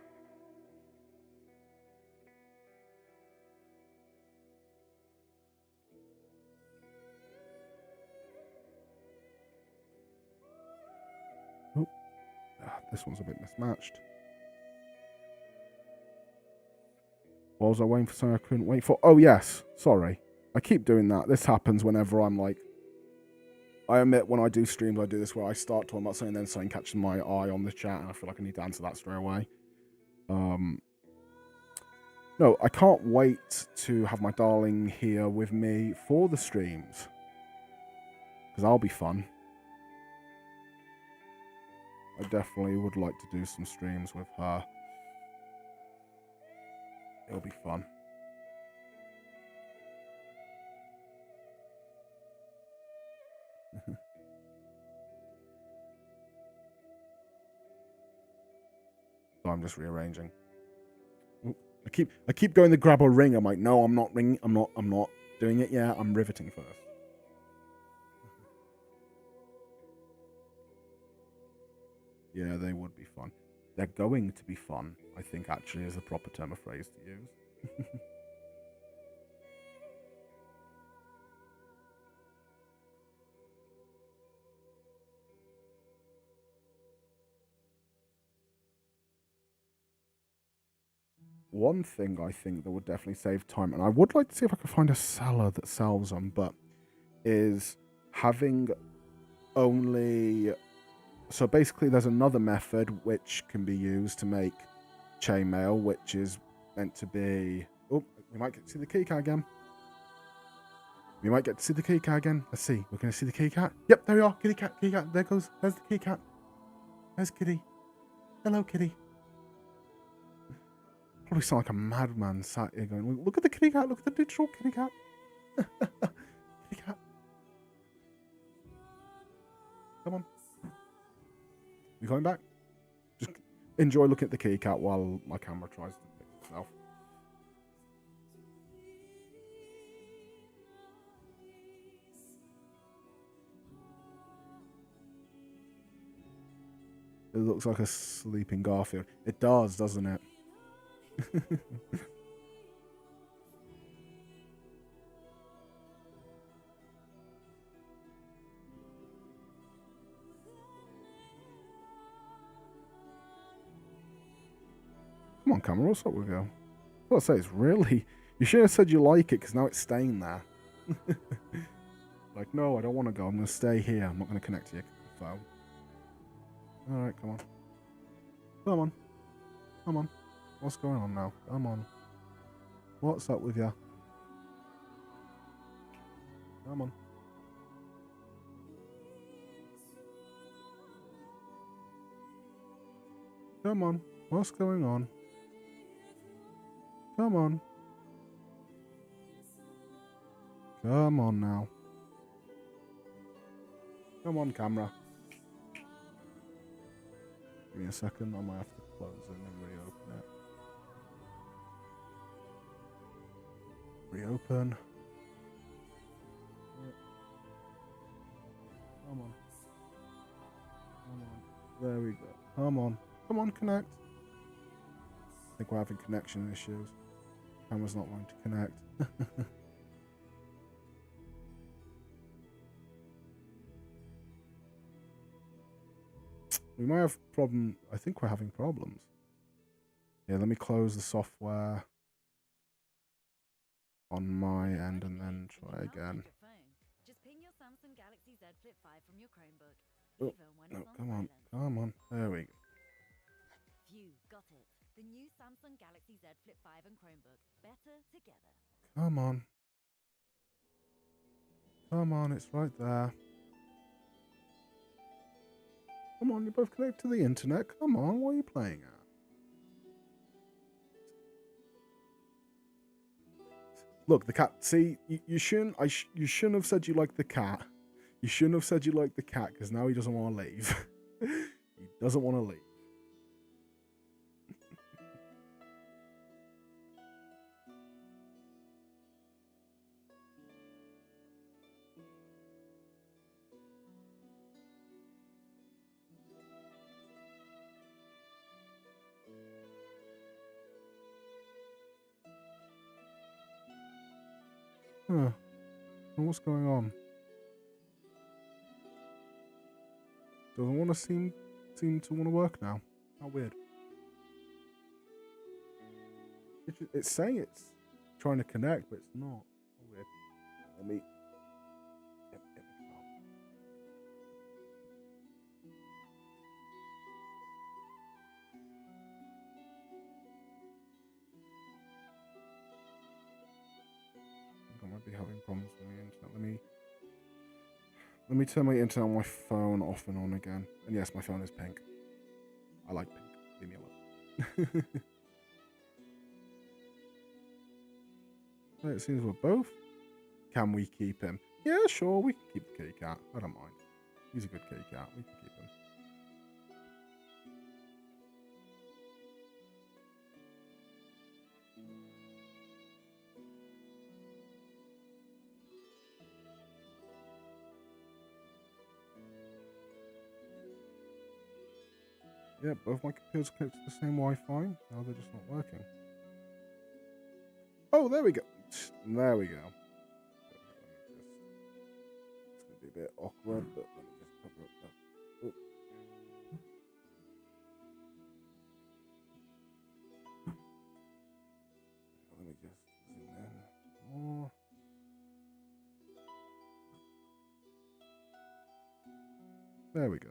Oh, this one's a bit mismatched. What was I waiting for something I couldn't wait for? Oh, yes. Sorry. I keep doing that. This happens whenever I'm like... I admit when I do streams, I do this where I start talking about something and then something catches my eye on the chat and I feel like I need to answer that straight away. No, I can't wait to have my darling here with me for the streams. Because that'll be fun. I definitely would like to do some streams with her. It'll be fun. So I'm just rearranging. Ooh, I keep going to grab a ring. I'm like, no, I'm not ringing. I'm not doing it yet. I'm riveting first. Yeah, they would be fun. They're going to be fun, I think actually is the proper term of phrase to use. One thing I think that would definitely save time, and I would like to see if I could find a seller that sells them, but is having only... So basically there's another method which can be used to make chainmail, which is meant to be... Oh, we might get to see the keycat again. We might get to see the keycat again. Let's see. We're going to see the keycat. Yep, there we are. Kitty cat, kitty cat. There goes. There's the keycat. There's Kitty. Hello, Kitty. Probably sound like a madman sat here going, look at the kitty cat. Look at the digital kitty cat. Kitty cat. Come on. You coming back? Just enjoy looking at the kitty cat while my camera tries to fix itself. It looks like a sleeping Garfield. It does, doesn't it? Come on, camera, what's up with you? What I say, it's really... You should have said you like it, because now it's staying there. Like, no, I don't want to go. I'm going to stay here. I'm not going to connect to your phone. Alright, come on. Come on. Come on. What's going on now? Come on. What's up with you? Come on. Come on. What's going on? Come on. Come on now. Come on, camera. Give me a second. I might have to close it and reopen it. Reopen. Come on. Come on. There we go. Come on. Come on, connect. I think we're having connection issues. Camera's not wanting to connect. We might have problem. I think we're having problems. Yeah, let me close the software on my end and then try again. Oh, no, come on, come on. There we go. Phew, got it. The new Samsung Galaxy Z Flip 5 and Chromebook. Better together. Come on. Come on, it's right there. Come on, you're both connected to the internet. Come on, what are you playing at? Look, the cat. See, you shouldn't. You shouldn't have said you like the cat. You shouldn't have said you like the cat because now he doesn't want to leave. He doesn't want to leave. Huh. What's going on? Doesn't want to seem to want to work now. How weird. It's saying it's trying to connect, but it's not. How weird. Let me... might be having problems with the internet. Let me turn my internet on my phone off and on again. And yes, my phone is pink. I like pink. Leave me alone. It seems we're both. Can we keep him? Yeah, sure, we can keep the kitty cat. I don't mind. He's a good kitty cat. We can keep him. Yeah, both my computers connected to the same Wi-Fi. Now they're just not working. Oh, there we go. There we go. It's going to be a bit awkward, but let me just cover up that. Oh. Let me just zoom in more. There we go.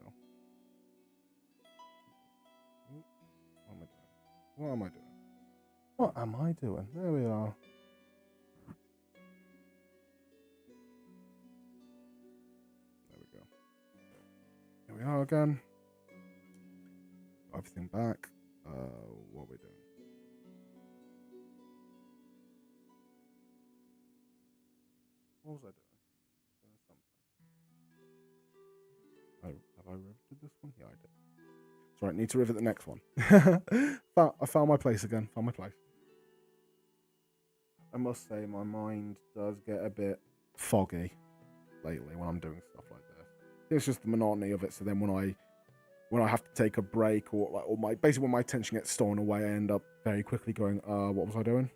What am I doing? What am I doing? There we are. There we go. Here we are again. Everything back. What are we doing? What was I doing? Doing something. Have I riveted this one? Yeah, I did. Sorry, need to rivet the next one. I found my place again. Found my place. I must say, my mind does get a bit foggy lately when I'm doing stuff like this. It's just the monotony of it. So then when I have to take a break or basically when my attention gets stolen away, I end up very quickly going, what was I doing?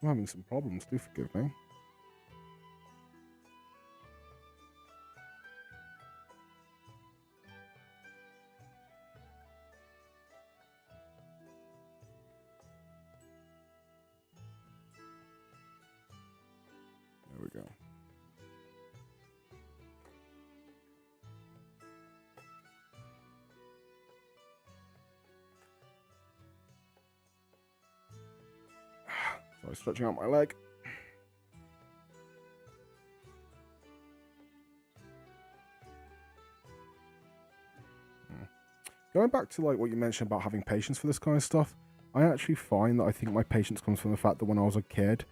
I'm having some problems, do forgive me. There we go. Sorry, stretching out my leg. Going back to like what you mentioned about having patience for this kind of stuff, I actually find that I think my patience comes from the fact that when I was a kid,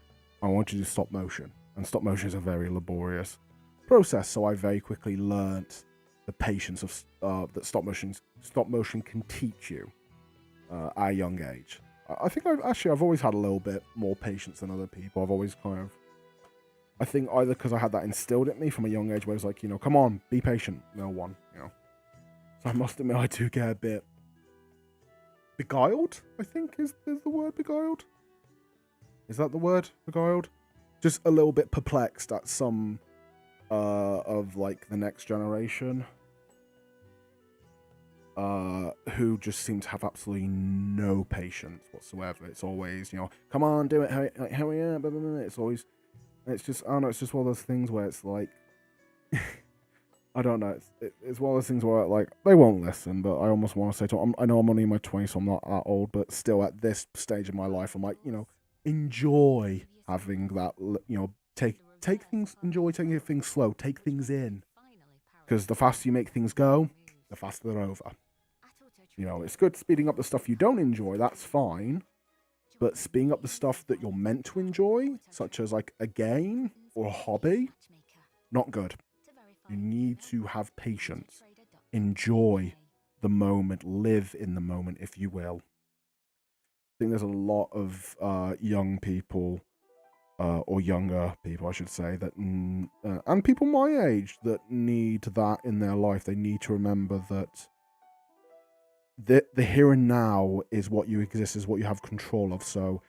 I wanted to do stop motion, and stop motion is a very laborious process. So I very quickly learnt the patience of that stop motion can teach you at a young age. I think I've always had a little bit more patience than other people. I've always I think either because I had that instilled in me from a young age, where it was like, come on, be patient, no one, So I must admit, I do get a bit beguiled, I think is the word, beguiled? Is that the word, beguiled? Just a little bit perplexed at some of like the next generation who just seem to have absolutely no patience whatsoever. It's always, come on, do it, hurry up, blah, blah, blah. It's always, it's just, I don't know, it's just one of those things where it's like, I don't know, it's one of those things where like, they won't listen, but I almost want to say to them, I know I'm only in my 20s, so I'm not that old, but still at this stage of my life, I'm like, enjoy having that, take things, enjoy taking things slow, take things in, because the faster you make things go, the faster they're over. It's good speeding up the stuff you don't enjoy, that's fine, but speeding up the stuff that you're meant to enjoy, such as like a game or a hobby, not good. You need to have patience. Enjoy the moment, live in the moment, if you will. I think there's a lot of young people, or younger people, I should say, that and people my age that need that in their life. They need to remember that the here and now is what you exist, is what you have control of. So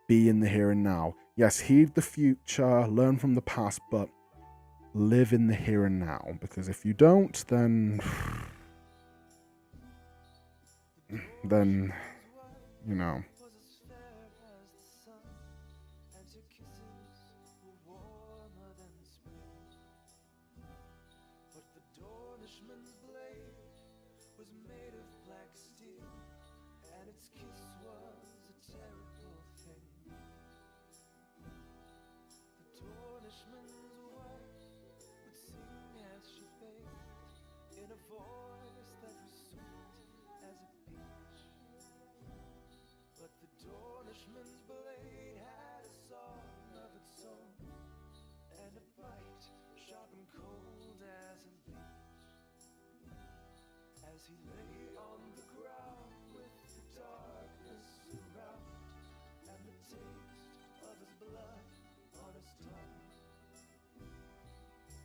be in the here and now. Yes, heed the future, learn from the past, but live in the here and now, because if you don't, then then you know. Was as fair as the sun, and her kisses were warmer than spring. But the Dornishman's blade was made of black steel, and its kiss was a terrible thing. The Dornishman's wife would sing as she bathed in a voice that was sweet as a peach. But the Dornishman's blade had a song of its own, and a bite sharp and cold as a leech. As he lay on the ground with the darkness around, and the taste of his blood on his tongue,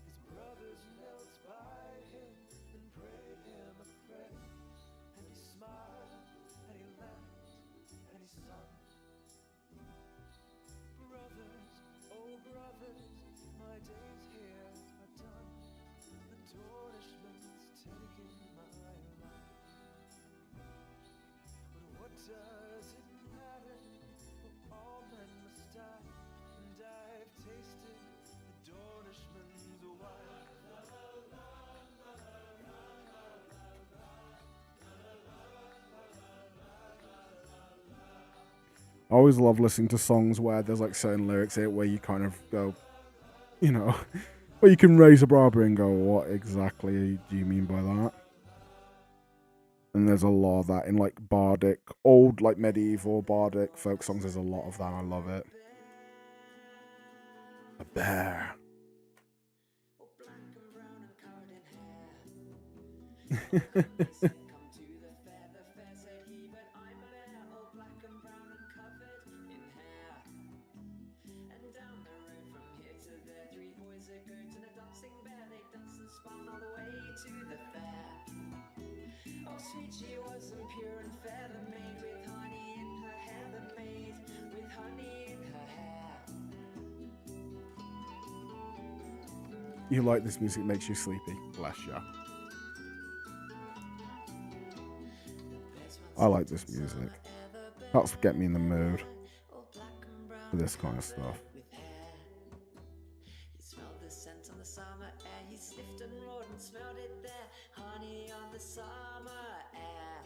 his brothers knelt by him and prayed him a prayer, and he smiled and he laughed and he sung. Brothers, oh brothers, my days here are done. The Dornishman's taken my life. But what does it matter? For all men must die, and I've tasted the Dornishman's wife. I always love listening to songs where there's like certain lyrics in it where you kind of go, you know, where you can raise a eyebrow and go, what exactly do you mean by that? And there's a lot of that in like bardic, old like medieval bardic folk songs. There's a lot of that. I love it. A bear. Oh, black and brown and covered in hair. They said, come to the fair said he, but I'm a bear. Oh, black and brown and covered in hair. And down the road from here to there, three boys, a goat and a dancing bear. They danced and spun all the way to the fair. Oh, sweet she was and pure and fair, the maid with honey in her hair, the maid with honey in her hair. You like this music, makes you sleepy. Bless ya. I like this music. Helps get me in the mood for this kind of stuff. He smelled the scent on the summer air. He sniffed and roared and smelled it there. Honey on the summer air.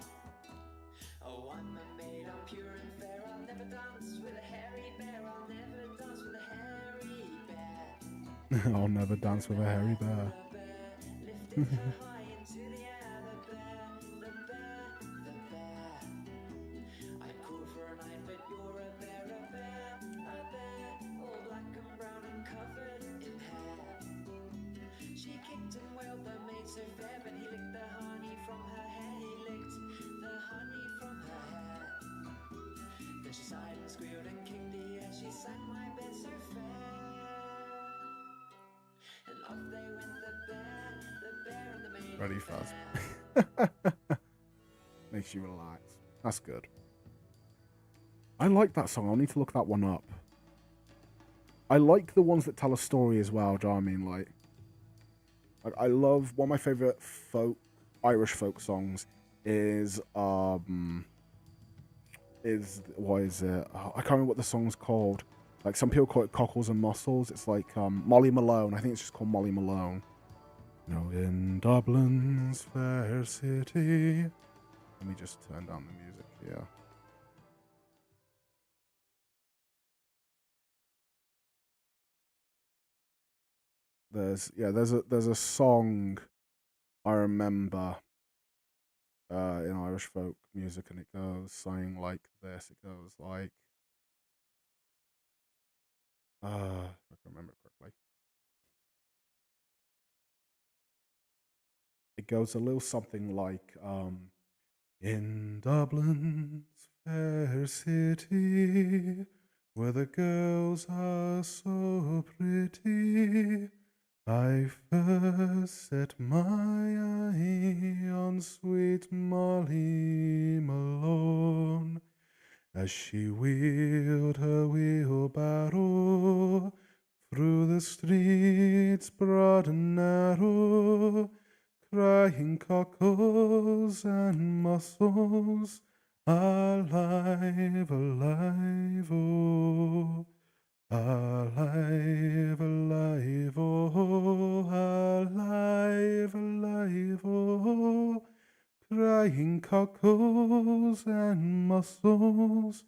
Oh, I'm a maid, I'm pure and fair. I'll never dance with a hairy bear. I'll never dance with a hairy bear. I'll never dance with a hairy bear. Lifted her high into the air. The bear, the bear, the bear. I'm cool for a night, but you're a bear, a bear, a bear. All black and brown and covered in hair. She kicked and wailed, the maid so fair, but he licked the honey from her hair. He licked the honey from her hair. Then she sighed and squealed and kicked the air. She sang my bear so fair. And off they went, the bear and the maid. Ready fast. Makes you relax. That's good. I like that song. I'll need to look that one up. I like the ones that tell a story as well. Do you know what I mean? Like I love one of my favorite Irish folk songs is what is it? Oh, I can't remember what the song's called. Like some people call it Cockles and Mussels. It's like Molly Malone. I think it's just called Molly Malone. You know, in Dublin's fair city. Let me just turn down the music here. There's a song I remember in Irish folk music, and it goes something like this. It goes like if I can remember it correctly. It goes a little something like in Dublin's fair city, where the girls are so pretty, I first set my eye on sweet Molly Malone, as she wheeled her wheelbarrow through the streets broad and narrow, crying cockles and mussels, alive, alive, oh. Alive, alive, oh, alive, alive, oh, crying cockles and mussels,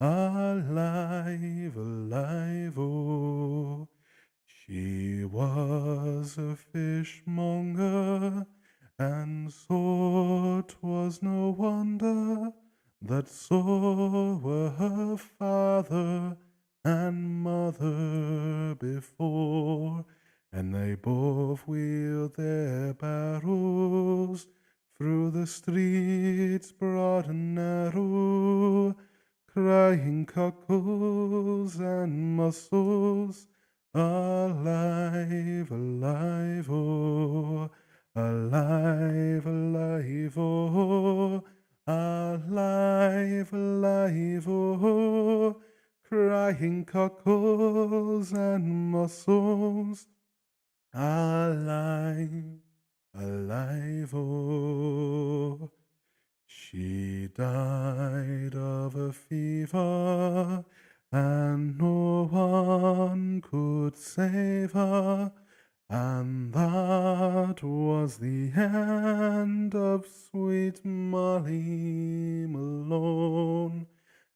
alive, alive, oh. She was a fishmonger, and so 'twas no wonder that so were her father and mother before, and they both wheeled their barrows through the streets broad and narrow, crying cockles and mussels, alive, alive, oh, alive, alive, oh, alive, alive, oh, crying cockles and mussels, alive, alive, oh. She died of a fever, and no one could save her, and that was the end of sweet Molly Malone.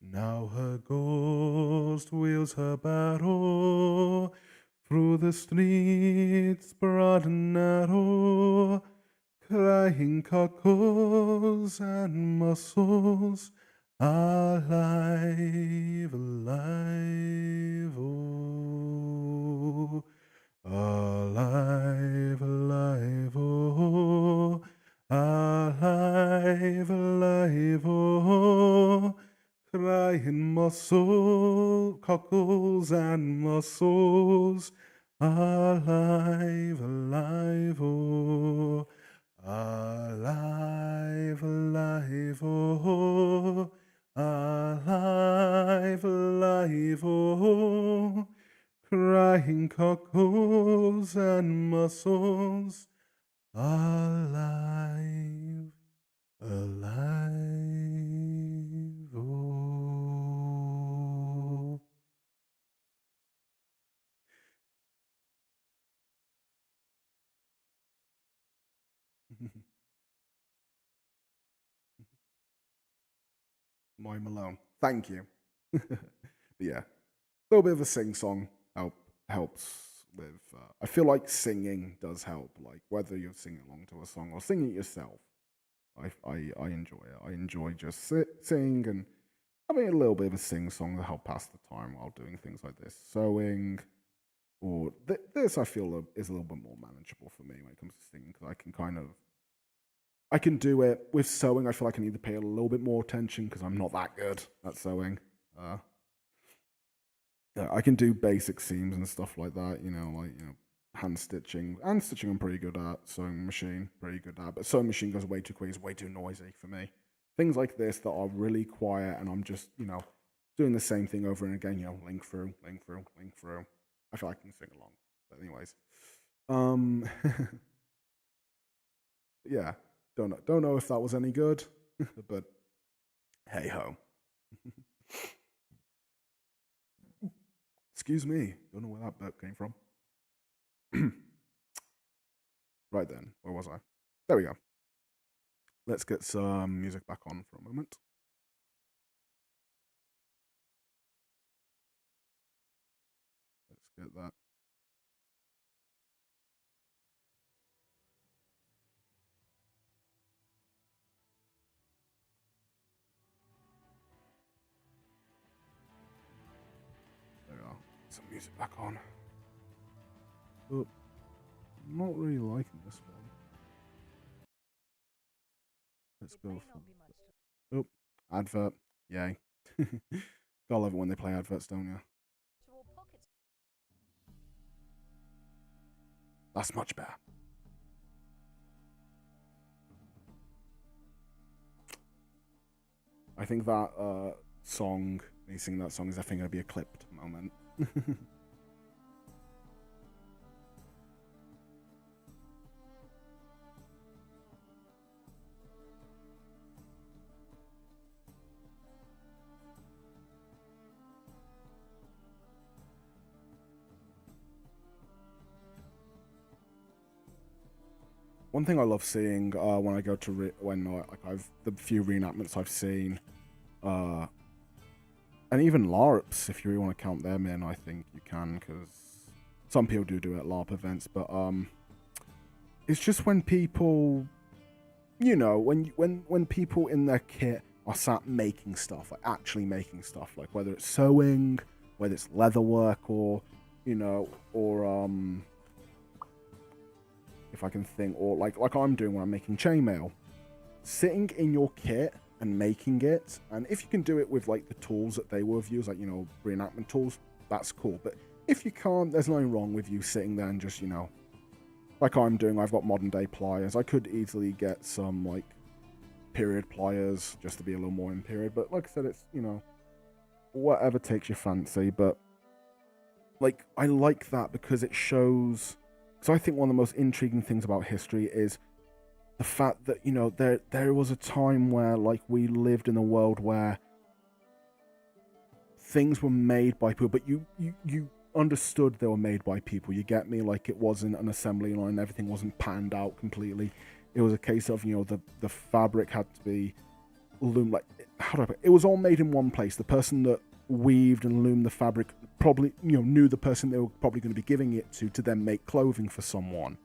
Now her ghost wheels her barrow through the streets broad and narrow, crying cockles and mussels, alive, alive, oh, alive, alive, oh, alive, alive, oh, crying cockles and mussels, alive, alive, oh, alive, alive, oh, alive, alive, oh, crying cockles and mussels, alive, alive, oh. Moy Malone. Thank you. But yeah, a little bit of a sing song helps with. I feel like singing does help. Like whether you're singing along to a song or singing it yourself, I enjoy it. I enjoy just sing and having a little bit of a sing song to help pass the time while doing things like this, sewing. Or this, I feel is a little bit more manageable for me when it comes to singing because I can do it with sewing. I feel like I need to pay a little bit more attention because I'm not that good at sewing. Yeah, I can do basic seams and stuff like that. Hand stitching. Hand stitching, I'm pretty good at. Sewing machine, pretty good at. But sewing machine goes way too quick. It's way too noisy for me. Things like this that are really quiet, and I'm just doing the same thing over and again. Link through, link through, link through. I feel like I can sing along. But anyways, um, yeah. Don't know if that was any good, but hey ho. Excuse me. Don't know where that burp came from. Right then, where was I? There we go. Let's get some music back on for a moment. Let's get that. There we are. Some music back on. Oh, I'm not really liking this one. Let's go for. Oh, advert. Yay. Gotta love it when they play adverts, don't you? That's much better. I think that song, me singing that song, is definitely going to be a clipped moment. one thing I love seeing when I go to I've the few reenactments I've seen, and even LARPs, if you really want to count them in, I think you can, because some people do it at LARP events, but it's just when people, you know, when people in their kit are sat making stuff, like actually making stuff, like whether it's sewing, whether it's leatherwork, or, you know, or if I can think, or like I'm doing when I'm making chainmail, sitting in your kit and making it, and if you can do it with like the tools that they would have used, like, you know, reenactment tools, that's cool. But if you can't, there's nothing wrong with you sitting there and just, you know, like I'm doing. I've got modern day pliers. I could easily get some like period pliers just to be a little more in period, but like I said, it's, you know, whatever takes your fancy. But like, I like that because it shows. So I think one of the most intriguing things about history is the fact that, you know, there was a time where, like, we lived in a world where things were made by people, but you understood they were made by people. You get me? Like, it wasn't an assembly line, everything wasn't panned out completely. It was a case of, you know, the fabric had to be loomed, like, how do I put it? It was all made in one place. The person that weaved and loomed the fabric probably, you know, knew the person they were probably going to be giving it to then make clothing for someone.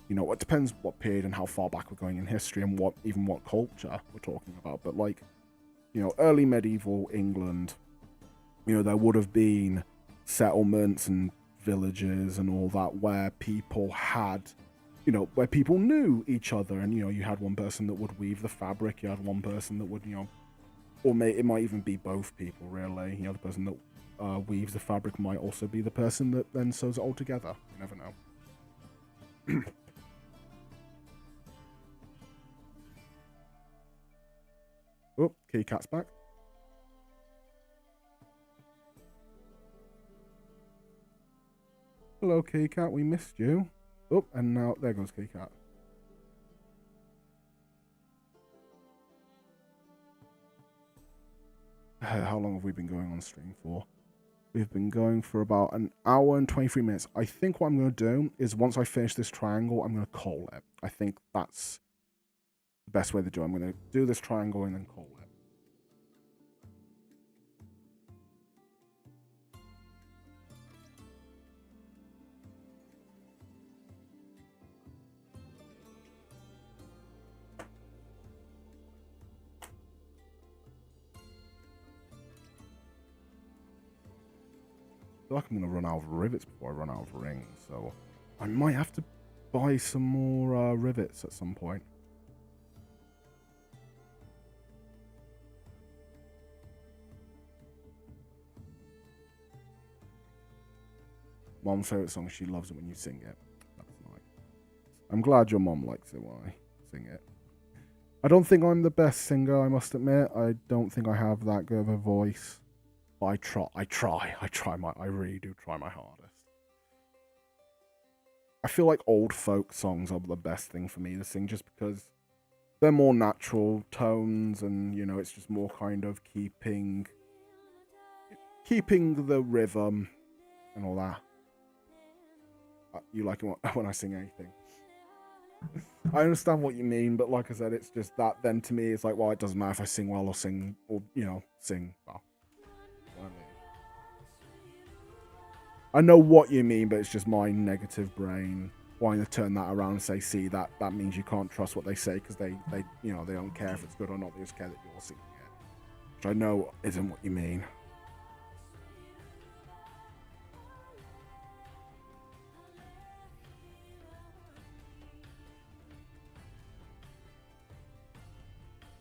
You know, it depends what period and how far back we're going in history and what culture we're talking about. But, like, you know, early medieval England, you know, there would have been settlements and villages and all that where people had, you know, where people knew each other. And, you know, you had one person that would weave the fabric, you had one person that would, you know, or it might even be both people, really. You know, the person that weaves the fabric might also be the person that then sews it all together. You never know. Oh, Kitty Cat's back. Hello, Kitty Cat. We missed you. Oh, and now there goes Kitty Cat. How long have we been going on stream for? We've been going for about an hour and 23 minutes. I think what I'm going to do is once I finish this triangle, I'm going to call it. I think that's the best way to do it. I'm going to do this triangle and then call it. I feel like I'm going to run out of rivets before I run out of rings, so I might have to buy some more rivets at some point. Mom's favourite song, she loves it when you sing it. That's nice. I'm glad your mom likes it when I sing it. I don't think I'm the best singer, I must admit. I don't think I have that good of a voice. But I really do try my hardest. I feel like old folk songs are the best thing for me to sing just because they're more natural tones and, you know, it's just more kind of keeping the rhythm and all that. You like it when I sing anything. I understand what you mean, but like I said, it's just that then to me it's like, well, it doesn't matter if I sing well or sing, or, you know, sing well. You know what I mean? I know what you mean, but it's just my negative brain wanting to turn that around and say, see, that means you can't trust what they say because they you know, they don't care if it's good or not, they just care that you're singing it. Which I know isn't what you mean.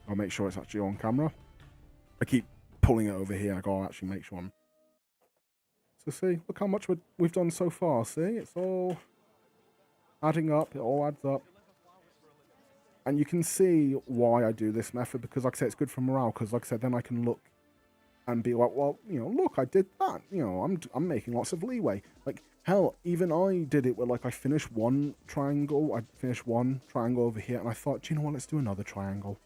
I'll make sure it's actually on camera. I keep pulling it over here. I gotta actually make sure I'm. So see, look how much we've done so far. See, it's all adding up. It all adds up. And you can see why I do this method because, like I said, it's good for morale. Because, like I said, then I can look and be like, well, you know, look, I did that. You know, I'm making lots of leeway. Like, hell, even I did it where, like, I finished one triangle. I finished one triangle over here, and I thought, do you know what? Let's do another triangle.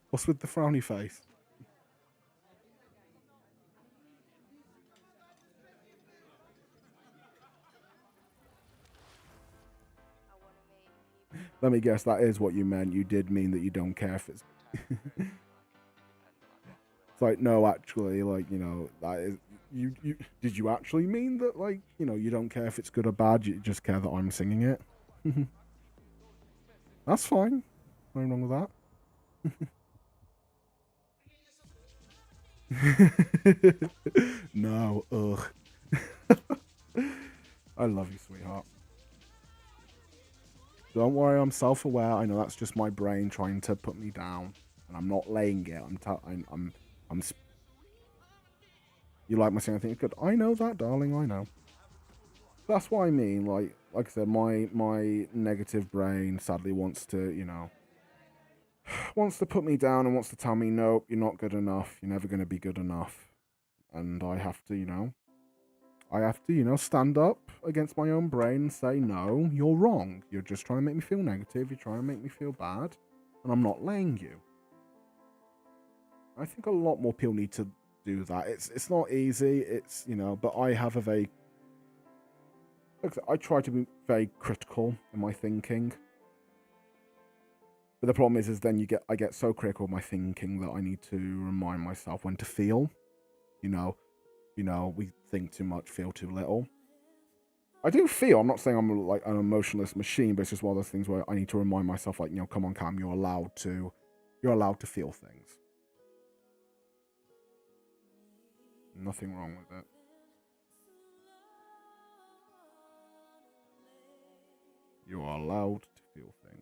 What's with the frowny face? Let me guess, that is what you meant. You did mean that you don't care if it's... It's like, no, actually, like, you know, that is... You did you actually mean that, like, you know, you don't care if it's good or bad, you just care that I'm singing it? That's fine. Nothing wrong with that. No, ugh. I love you, sweetheart. Don't worry, I'm self-aware. I know that's just my brain trying to put me down, and I'm not laying it. You like my singing? I think it's good. I know that, darling. I know. That's what I mean. Like I said, my negative brain sadly wants to, you know, wants to put me down and wants to tell me, nope, you're not good enough. You're never going to be good enough. And I have to, you know, stand up against my own brain and say, no, you're wrong. You're just trying to make me feel negative. You're trying to make me feel bad. And I'm not laying you. I think a lot more people need to do that. It's not easy. It's, you know, but I have a very... I try to be very critical in my thinking. But the problem is then I get so critical of my thinking that I need to remind myself when to feel. You know, we think too much, feel too little. I do feel. I'm not saying I'm like an emotionless machine, but it's just one of those things where I need to remind myself, like, you know, come on, Cam, you're allowed to feel things. Nothing wrong with it. You are allowed to feel things.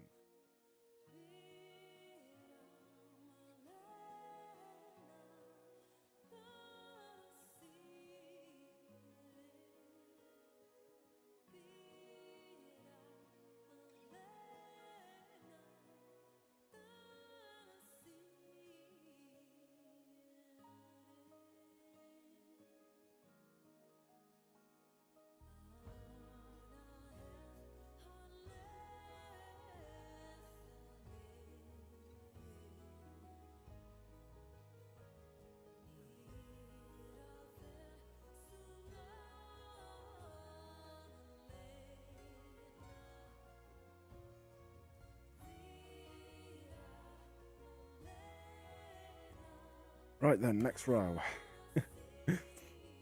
Right then, next row.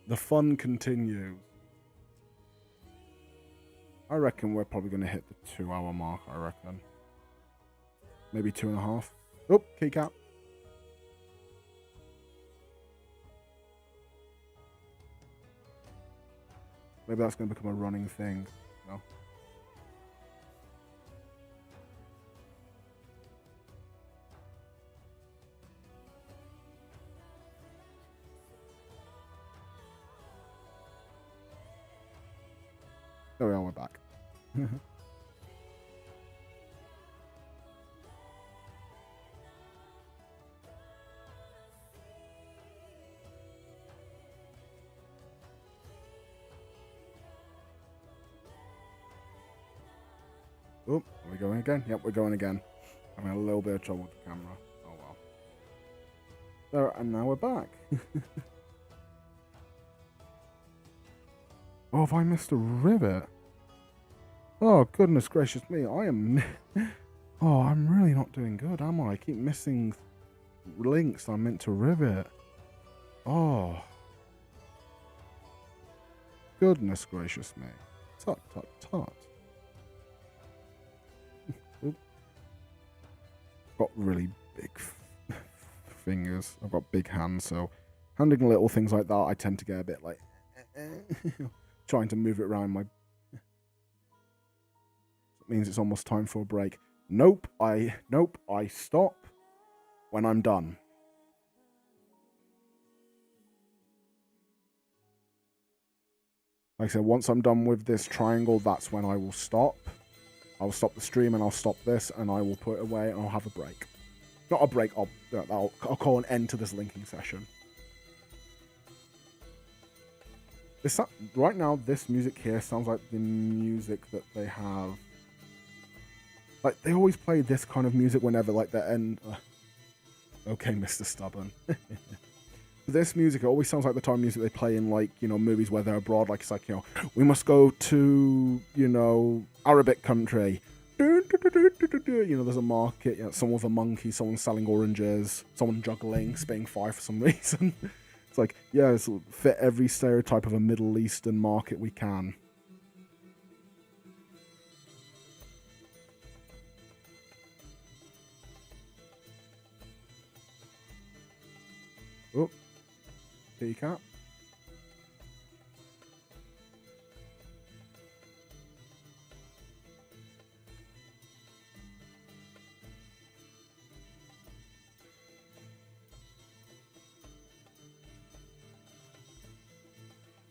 The fun continues. I reckon we're probably going to hit the 2-hour mark, I reckon. Maybe 2.5. Oh, keycap. Maybe that's going to become a running thing. No? There we are, we're back. Oh, are we going again? Yep, we're going again. Having a little bit of trouble with the camera. Oh well. There, and now we're back. Oh, have I missed a rivet? Oh, goodness gracious me. I'm really not doing good, am I? I keep missing links I meant to rivet. Oh. Goodness gracious me. Tut, tut, tut. Got really big fingers. I've got big hands, so handling little things like that, I tend to get a bit like... trying to move it around my... It means it's almost time for a break. Nope, I stop when I'm done. Like I said, once I'm done with this triangle, that's when I will stop. I'll stop the stream and I'll stop this and I will put it away and I'll have a break. Not a break, I'll call an end to this linking session. Right now, this music here sounds like the music that they have. Like, they always play this kind of music whenever, like, the end... Okay, Mr. Stubborn. This music, it always sounds like the time music they play in, like, you know, movies where they're abroad. Like, it's like, you know, we must go to, you know, Arabic country. there's a market, someone with a monkey, someone selling oranges, someone juggling, spitting fire for some reason. It's like, yeah, it's fit every stereotype of a Middle Eastern market we can. Oh, kitty cat.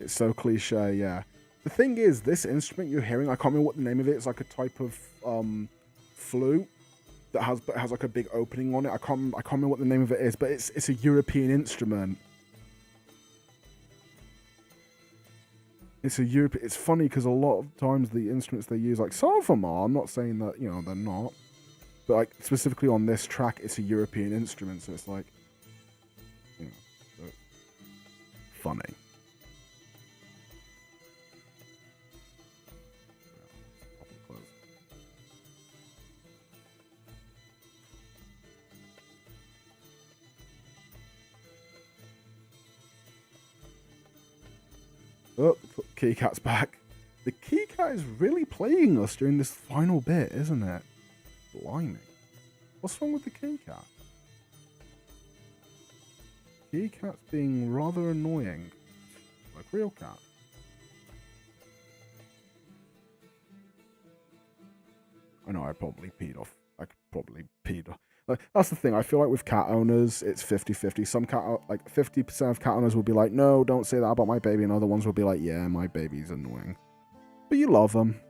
It's so cliche, yeah. The thing is, this instrument you're hearing, I can't remember what the name of it. It's like a type of flute that has like a big opening on it. I can't remember what the name of it is, but it's a European instrument. It's funny because a lot of times the instruments they use, like some of them are. I'm not saying that they're not, but like specifically on this track, it's a European instrument, so it's like, funny. Oh, the key cat's back. The key cat is really playing us during this final bit, isn't it? Blimey. What's wrong with the key cat? Key cat's being rather annoying. Like real cat. I know I probably peed off. Like, that's the thing. I feel like with cat owners, it's 50-50. Some 50% of cat owners will be like, no, don't say that about my baby. And other ones will be like, yeah, my baby's annoying. But you love them.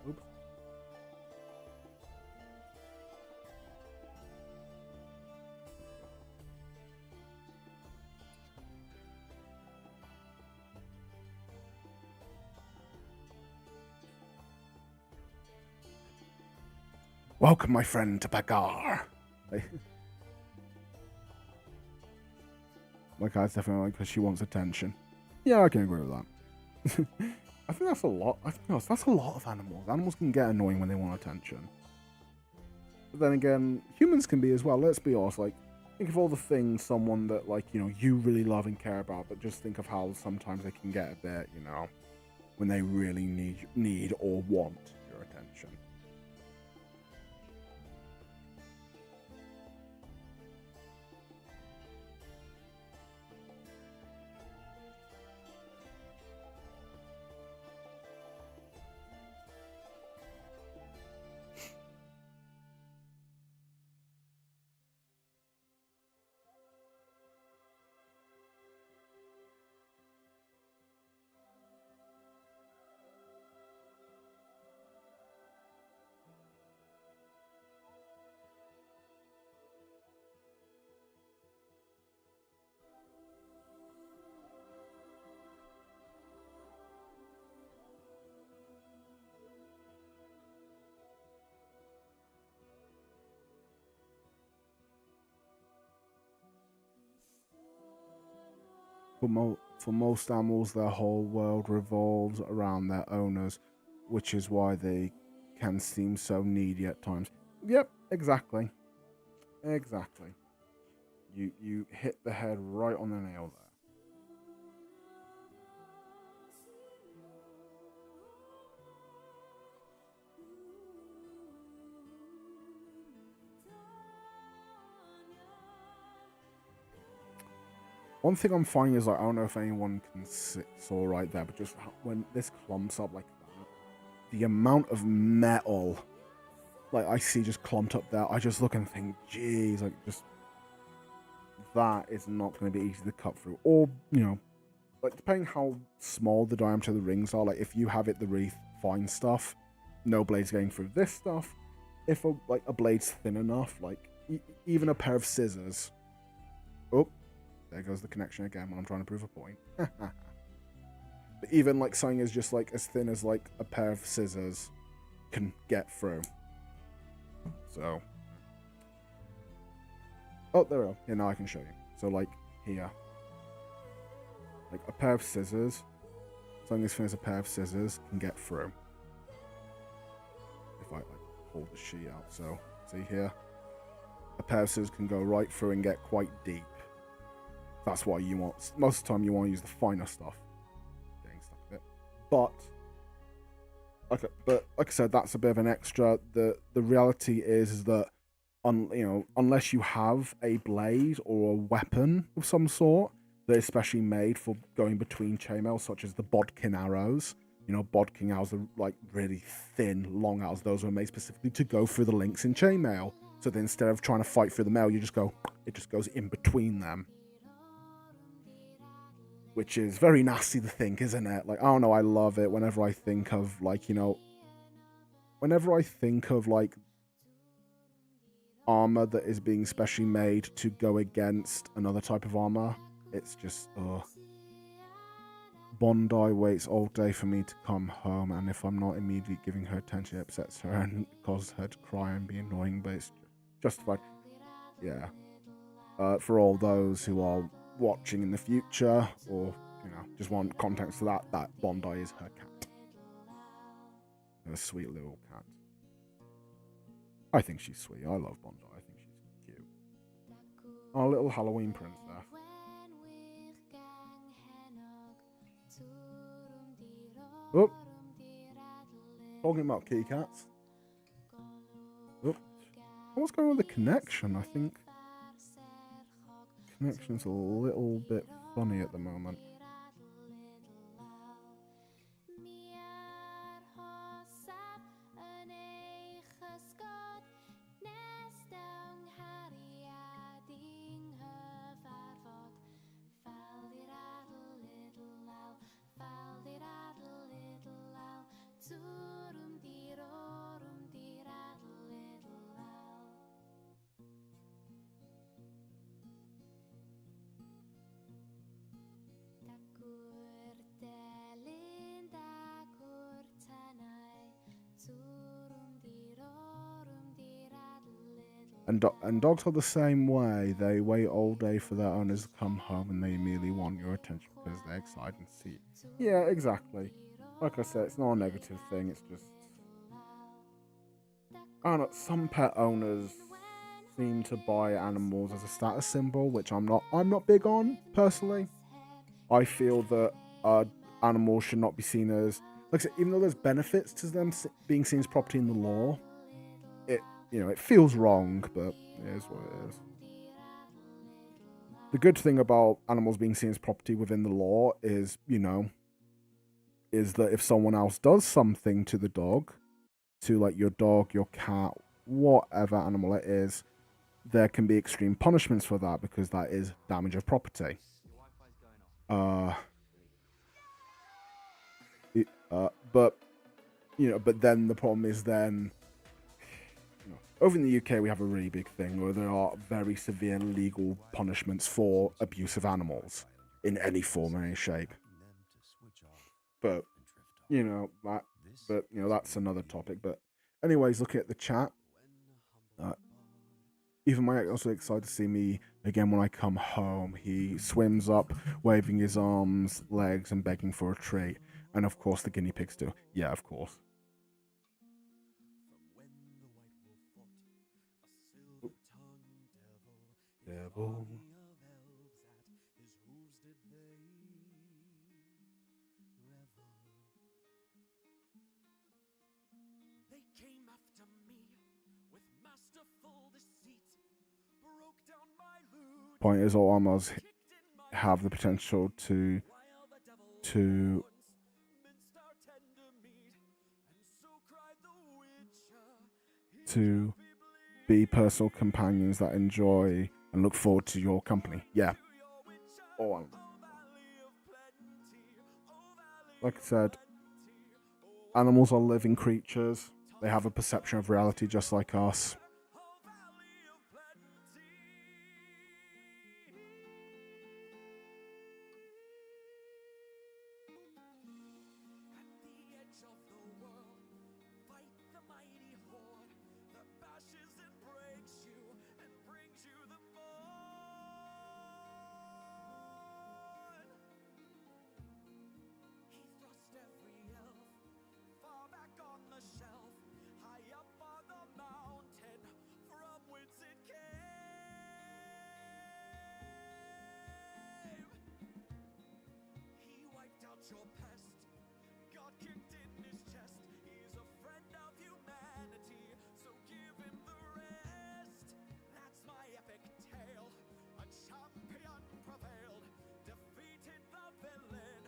Oops. Welcome, my friend, to Bagar. My cat's definitely like because she wants attention. Yeah, I can agree with that. I think that's a lot. That's a lot of animals. Animals can get annoying when they want attention. But then again, humans can be as well. Let's be honest. Like, think of all the things someone that, like, you really love and care about, but just think of how sometimes they can get a bit, when they really need or want your attention. For most animals, their whole world revolves around their owners, which is why they can seem so needy at times. Yep, exactly. Exactly. You hit the head right on the nail there. One thing I'm finding is, like, I don't know if anyone can saw right there, but just when this clumps up like that, the amount of metal, like, I see just clumped up there, I just look and think, geez, like, just, that is not going to be easy to cut through. Or, like, depending how small the diameter of the rings are, like, if you have it the really fine stuff, no blades getting through this stuff. If a blade's thin enough, like, even a pair of scissors. Oh, there goes the connection again when I'm trying to prove a point. But even like something is just like as thin as like a pair of scissors can get through. So, oh, there we go. Yeah, now I can show you. So like here, like a pair of scissors, something as thin as a pair of scissors can get through. If I like hold the sheet out, so see here, a pair of scissors can go right through and get quite deep. That's why you want, most of the time you want to use the finer stuff. Getting stuck a bit. But like I said, that's a bit of an extra. The reality is that unless you have a blade or a weapon of some sort that is specially made for going between chainmail, such as the bodkin arrows. Bodkin arrows are like really thin, long arrows. Those were made specifically to go through the links in chainmail. So that instead of trying to fight through the mail, it just goes in between them. Which is very nasty to think, isn't it? Like, I don't know, I love it whenever I think of like, armor that is being specially made to go against another type of armor. It's just, Bondi waits all day for me to come home, and if I'm not immediately giving her attention, it upsets her and causes her to cry and be annoying, but it's justified. Yeah. For all those who are watching in the future, or just want context to that Bondi is her cat. Her sweet little cat. I think she's sweet. I love Bondi. I think she's cute. Our little Halloween prince there. Oh, talking about kitty cats. Oh, what's going on with the connection? I think connection's a little bit funny at the moment. And dogs are the same way. They wait all day for their owners to come home, and they immediately want your attention because they're excited and see. Yeah, exactly. Like I said, it's not a negative thing. It's just, I don't know. Some pet owners seem to buy animals as a status symbol, which I'm not big on personally. I feel that animals should not be seen as, like I said, even though there's benefits to them being seen as property in the law. It feels wrong, but it is what it is. The good thing about animals being seen as property within the law is that if someone else does something to the dog, to like your dog, your cat, whatever animal it is, there can be extreme punishments for that because that is damage of property. But then the problem is over in the UK, we have a really big thing where there are very severe legal punishments for abuse of animals in any form or any shape. But that's another topic. But anyways, looking at the chat, even my ex also excited to see me again when I come home. He swims up, waving his arms, legs, and begging for a treat. And of course, the guinea pigs do. Yeah, of course. Devil. They came after me with masterful deceit, broke down my loot. Point is, all armors have the potential to be personal companions that enjoy and look forward to your company. Yeah. All like I said, animals are living creatures. They have a perception of reality just like us. of the world, fight the mighty horde that bashes and breaks you and brings you the morn. He thrust every elf far back on the shelf, high up on the mountain from whence it came. He wiped out your pest, God kicked in his chest. He's a friend of humanity, so give him the rest. That's my epic tale. A champion prevailed, defeated the villain.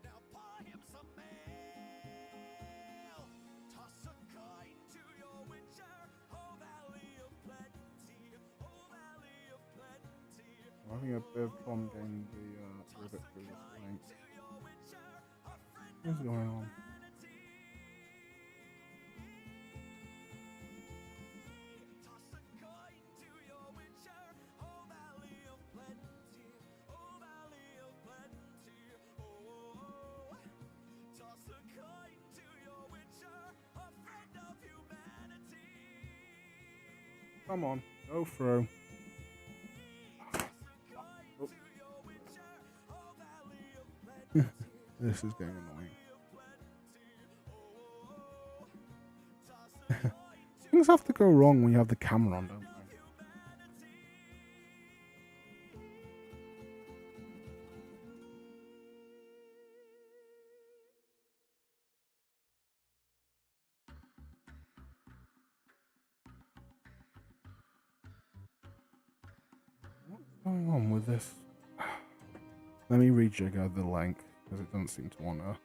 Now pour him some mail. Toss a coin to your witcher, oh valley of plenty, oh valley of plenty. I'm having a bit of fun getting the rivet through this link. What's going on? Toss a coin to your witcher, oh valley of plenty, oh valley of plenty, oh. Toss a coin to your witcher, a friend of humanity. Come on, go through. Toss a coin to your witcher, oh valley of plenty. This is getting annoying. Things have to go wrong when you have the camera on, don't they? What's going on with this? Let me rejigger the link because it doesn't seem to want to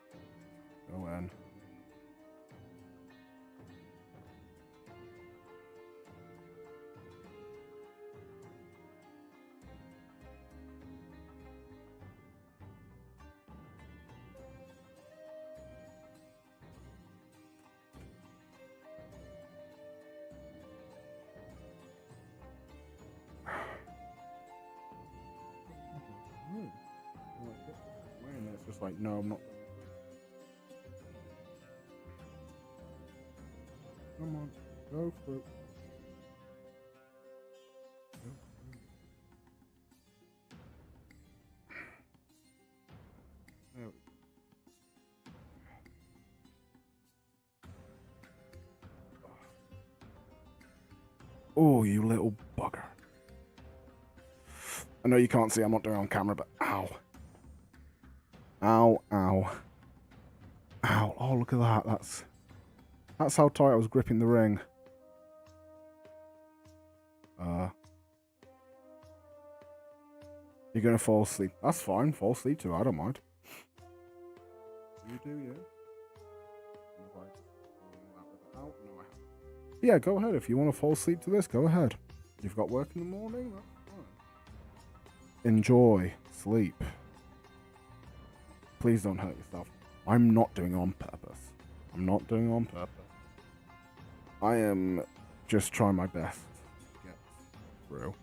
go in. And it's just like, no, I'm not. Come on, go through. There we go. Oh, you little bugger. I know you can't see, I'm not doing it on camera, but ow. Ow, ow. Ow. Oh, look at that. That's how tight I was gripping the ring. You're gonna fall asleep. That's fine. Fall asleep too. I don't mind. You do, yeah. Yeah, go ahead. If you want to fall asleep to this, go ahead. You've got work in the morning. That's fine. Enjoy sleep. Please don't hurt yourself. I'm not doing it on purpose. I'm not doing it on purpose. I am just trying my best to get through.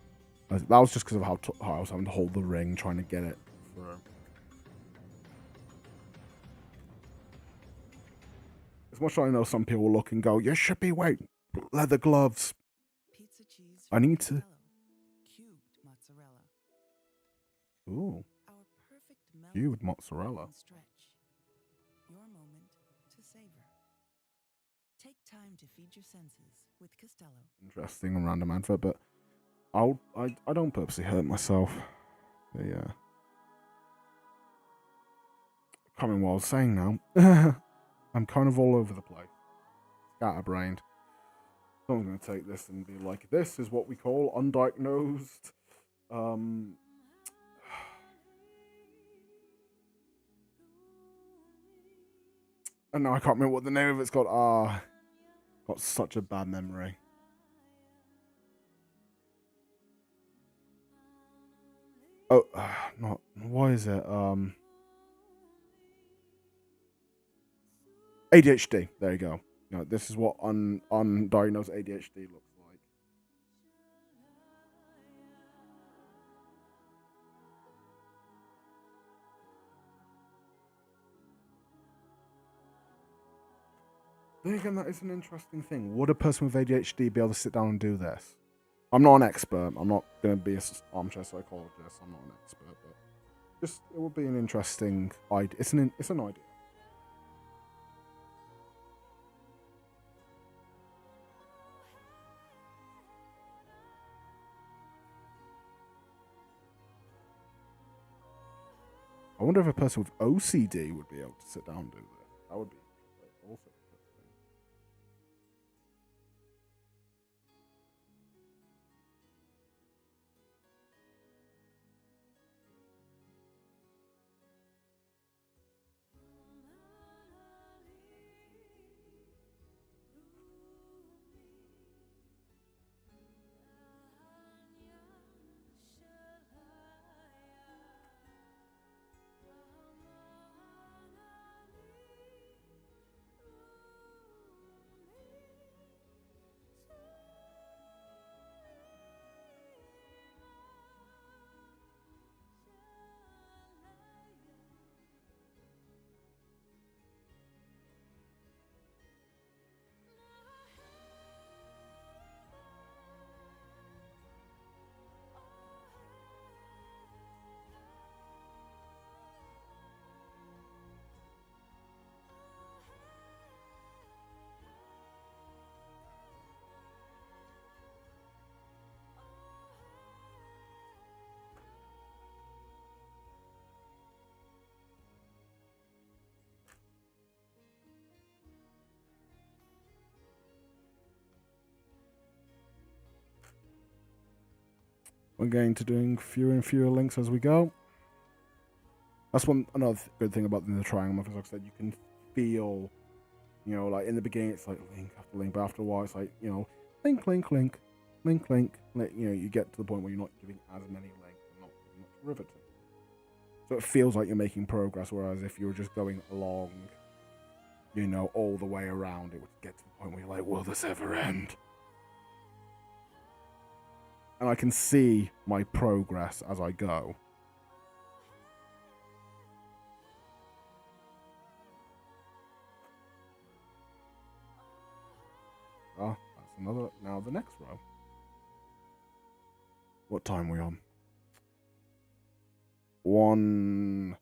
That was just because of how I was having to hold the ring, trying to get it through. As much as I know some people will look and go, you should be wearing leather gloves. Pizza cheese. I need to. Cubed mozzarella. Ooh, Our perfect melt cubed mozzarella. and stretch. Your moment to savor. Take time to feed your senses with Costello. Interesting and random advert, but I don't purposely hurt myself. But yeah. Can't remember what I was saying now. I'm kind of all over the place. Scatterbrained. Someone's going to take this and be like, this is what we call undiagnosed. And now I can't remember what the name of it's called. Got such a bad memory. Oh, not. What is it? ADHD. There you go. No, this is what undiagnosed ADHD looks like. Then again, that is an interesting thing. Would a person with ADHD be able to sit down and do this? I'm not an expert. I'm not going to be an armchair psychologist. I'm not an expert, but just it would be an interesting idea. It's an idea. I wonder if a person with OCD would be able to sit down and do this. That would be also interesting. We're going to doing fewer and fewer links as we go. That's another good thing about the triangle method. Like I said, you can feel, like in the beginning it's like link after link, but after a while it's like, link, link, link, link, link. You get to the point where you're not giving as many links and not as much riveting. So it feels like you're making progress, whereas if you were just going along, all the way around, it would get to the point where you're like, will this ever end? And I can see my progress as I go. Ah, that's another. Now the next row. What time are we on? 1:48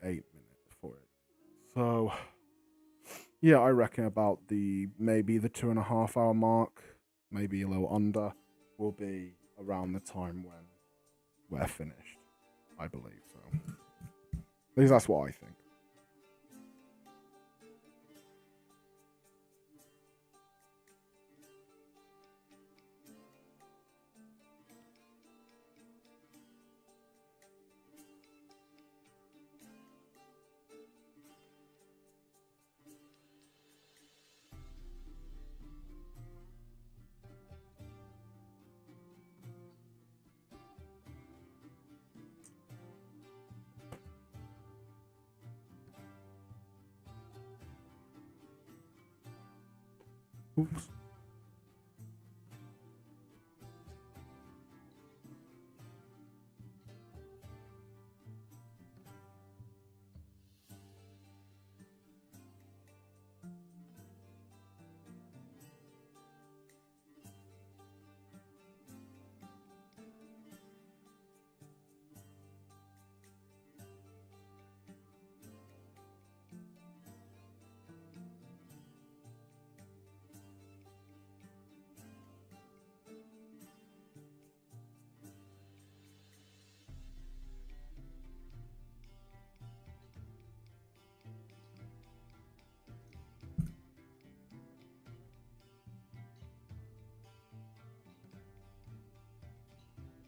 minutes. 48. So, yeah, I reckon about maybe the 2.5 hour mark, maybe a little under, will be around the time when we're finished. I believe so. At least that's what I think. Oops.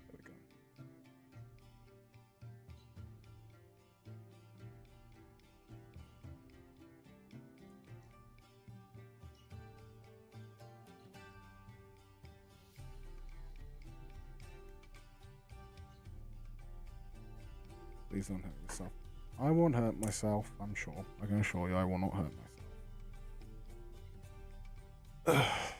There we go. Please don't hurt yourself. I won't hurt myself, I'm sure. I can assure you I will not hurt myself.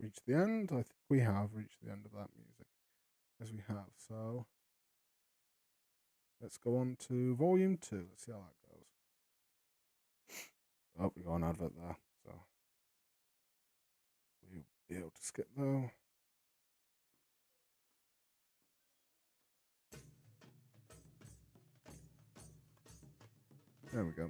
reached the end. I think we have reached the end of that music, as we have. So let's go on to volume 2. Let's see how that goes. Oh, we got an advert there, so we'll be able to skip though. There we go.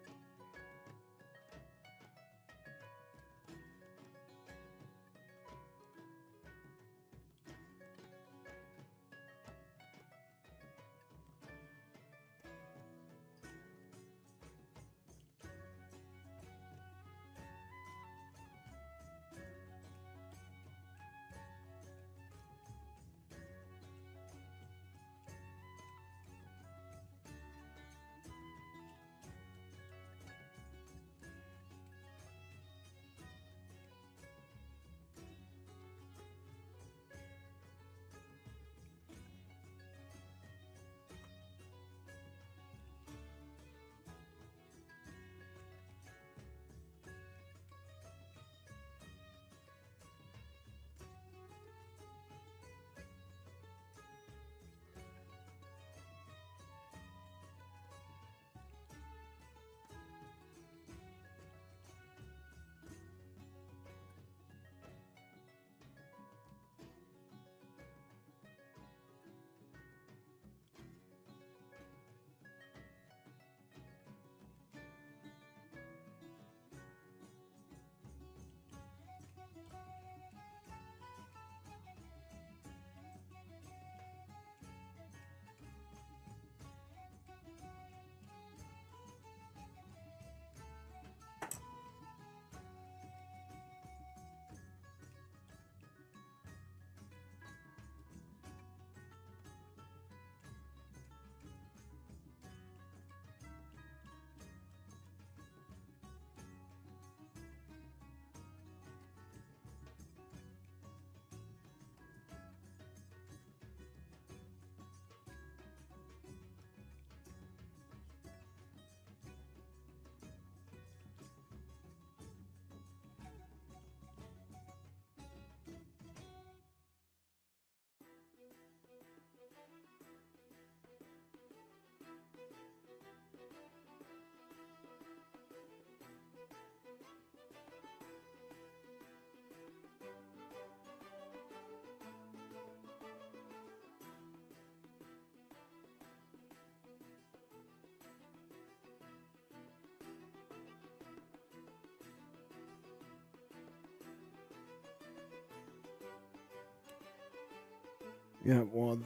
Yeah, well,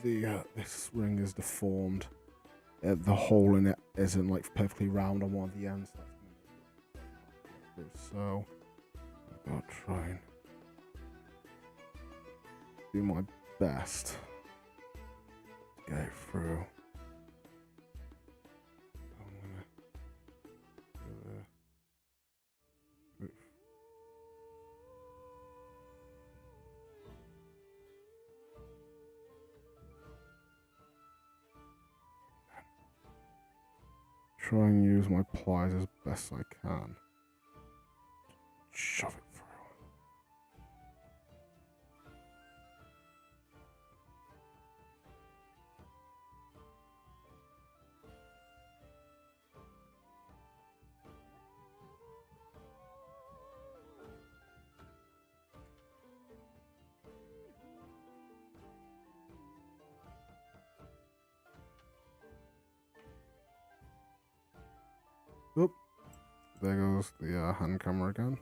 this ring is deformed. The hole in it isn't like perfectly round on one of the ends. So I've got to try and do my best to get it through. I'm gonna do the try and use my pliers as best I can. Shove it through. Oop. There goes the hand camera again.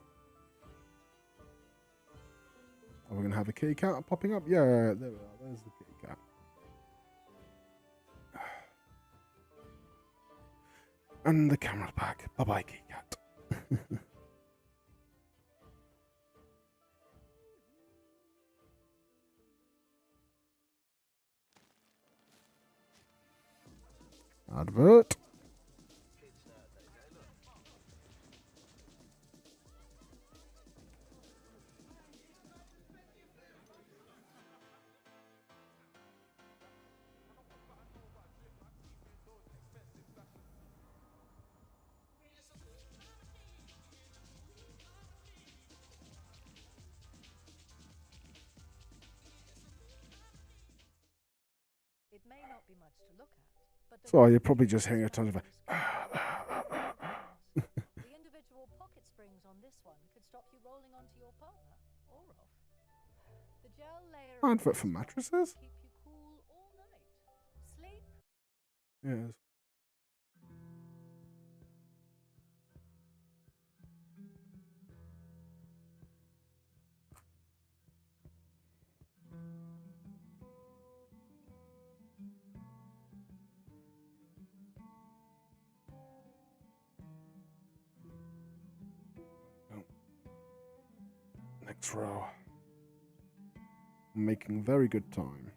Are we going to have a kitty cat popping up? Yeah, there we are. There's the kitty cat. And the camera's back. Bye-bye, kitty cat. Advert. may not be much to look at, but the So you're range probably is just hearing a ton of. very small. The individual pocket springs on this one could stop you rolling onto your partner or off. The gel layer on Advert this for one mattresses? keep you cool all night. Sleep. Yes. Next row. Making very good time.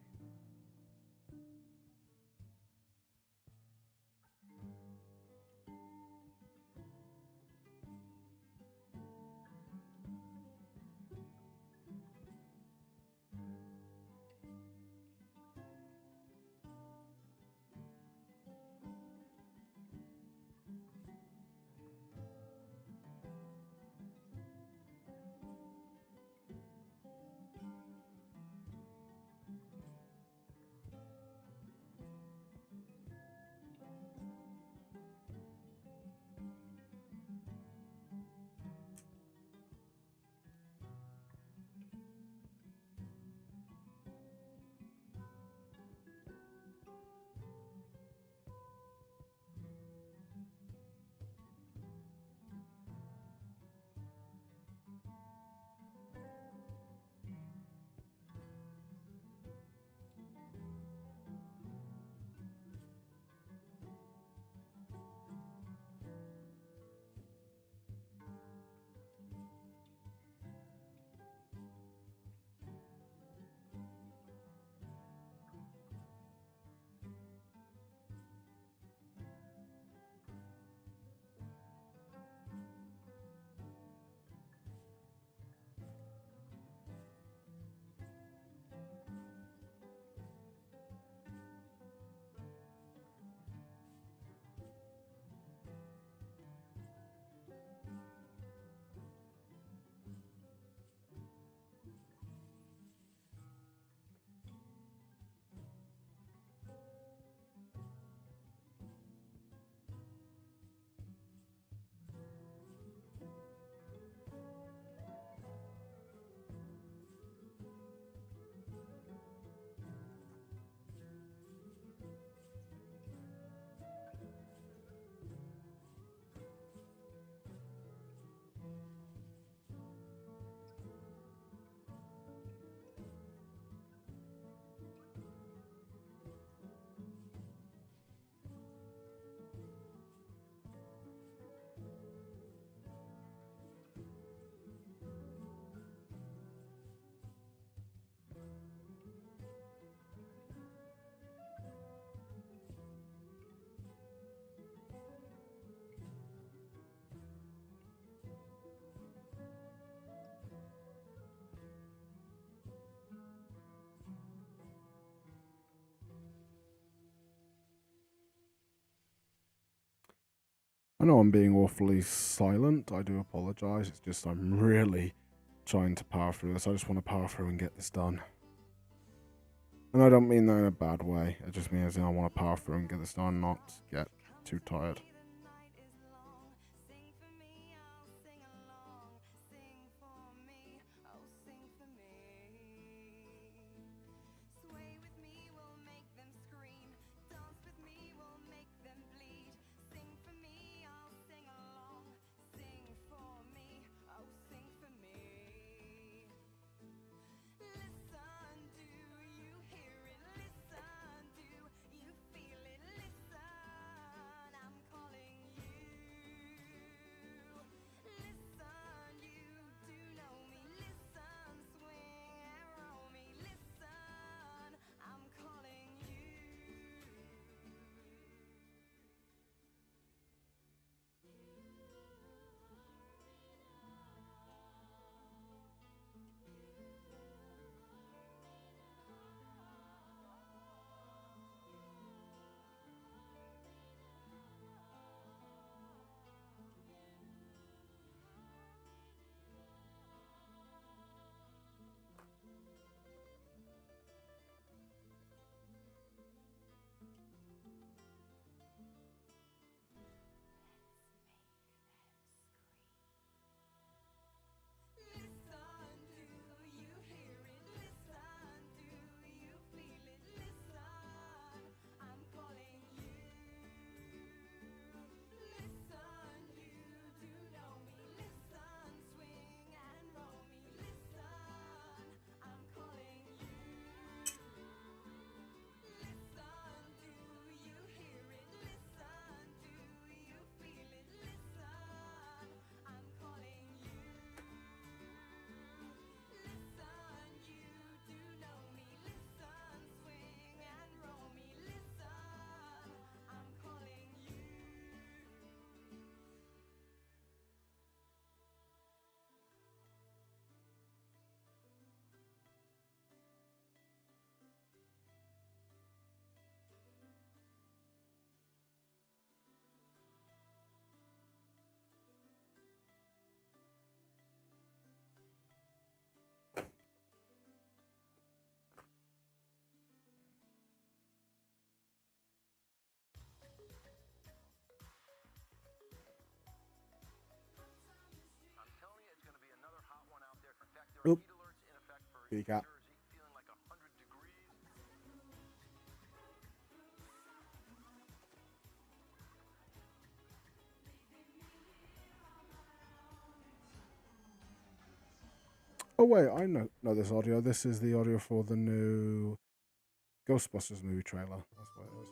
I know I'm being awfully silent. I do apologize. It's just I'm really trying to power through this. I just want to power through and get this done. And I don't mean that in a bad way. It just means I want to power through and get this done, not get too tired. Oop. Kitty cat. Oh wait, I know this audio. This is the audio for the new Ghostbusters movie trailer. That's what it is.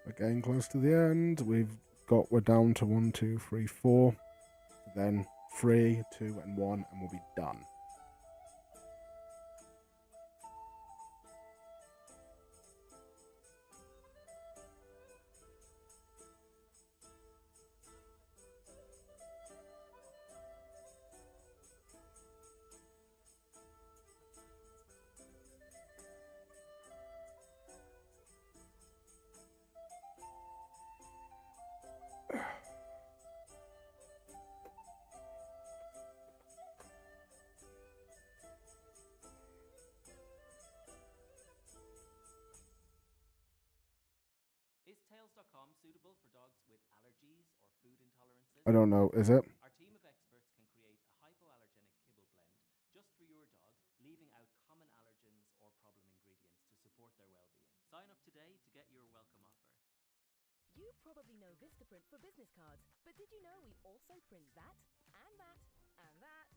We're getting close to the end. We're down to 1, 2, 3, 4. Then 3, 2, and 1, and we'll be done. Pets.com suitable for dogs with allergies or food intolerances? I don't know. Is it? Our team of experts can create a hypoallergenic kibble blend just for your dog, leaving out common allergens or problem ingredients to support their well-being. Sign up today to get your welcome offer. You probably know Vistaprint for business cards, but did you know we also print that, and that, and that,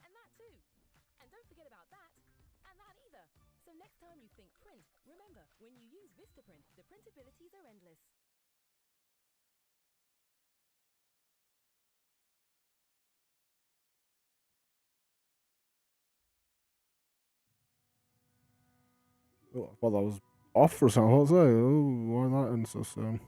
and that too? And don't forget about that, and that either. So next time you think print, remember, when you use Vistaprint, the printabilities are endless. Oh, well, I was off for something. I was like, oh, why that and so soon?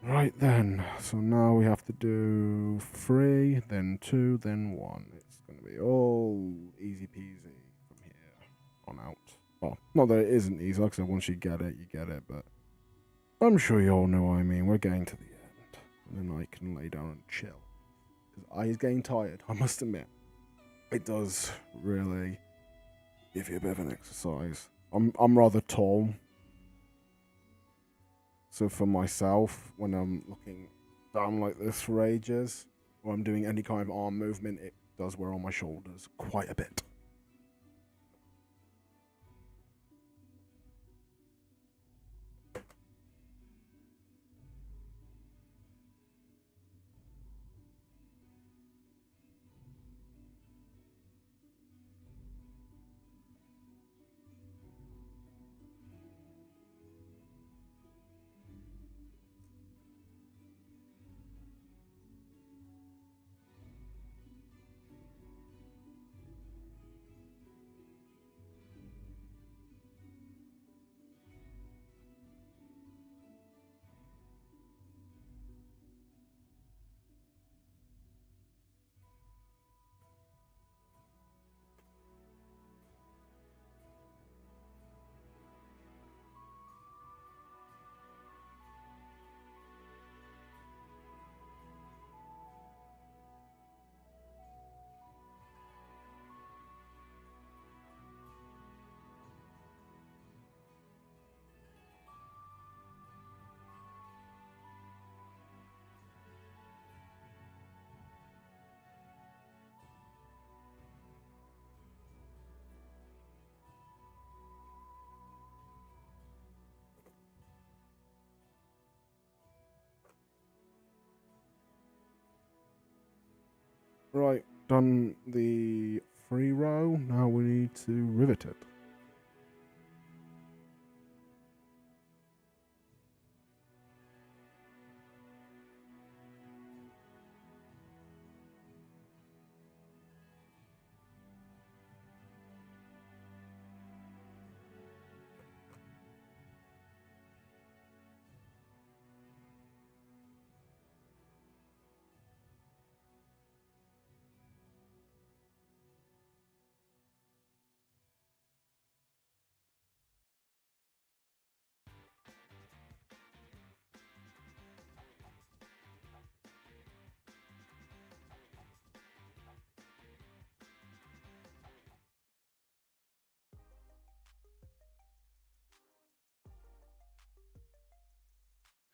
Right then, so now we have to do 3, then 2, then 1. It's going to be all easy peasy from here on out. Well, not that it isn't easy, like I said, once you get it, but I'm sure you all know what I mean. We're getting to the end, and then I can lay down and chill. Because I is getting tired, I must admit. It does really give you a bit of an exercise. I'm rather tall. So for myself, when I'm looking down like this for ages, or I'm doing any kind of arm movement, it does wear on my shoulders quite a bit. Right, done the free row. Now we need to rivet it.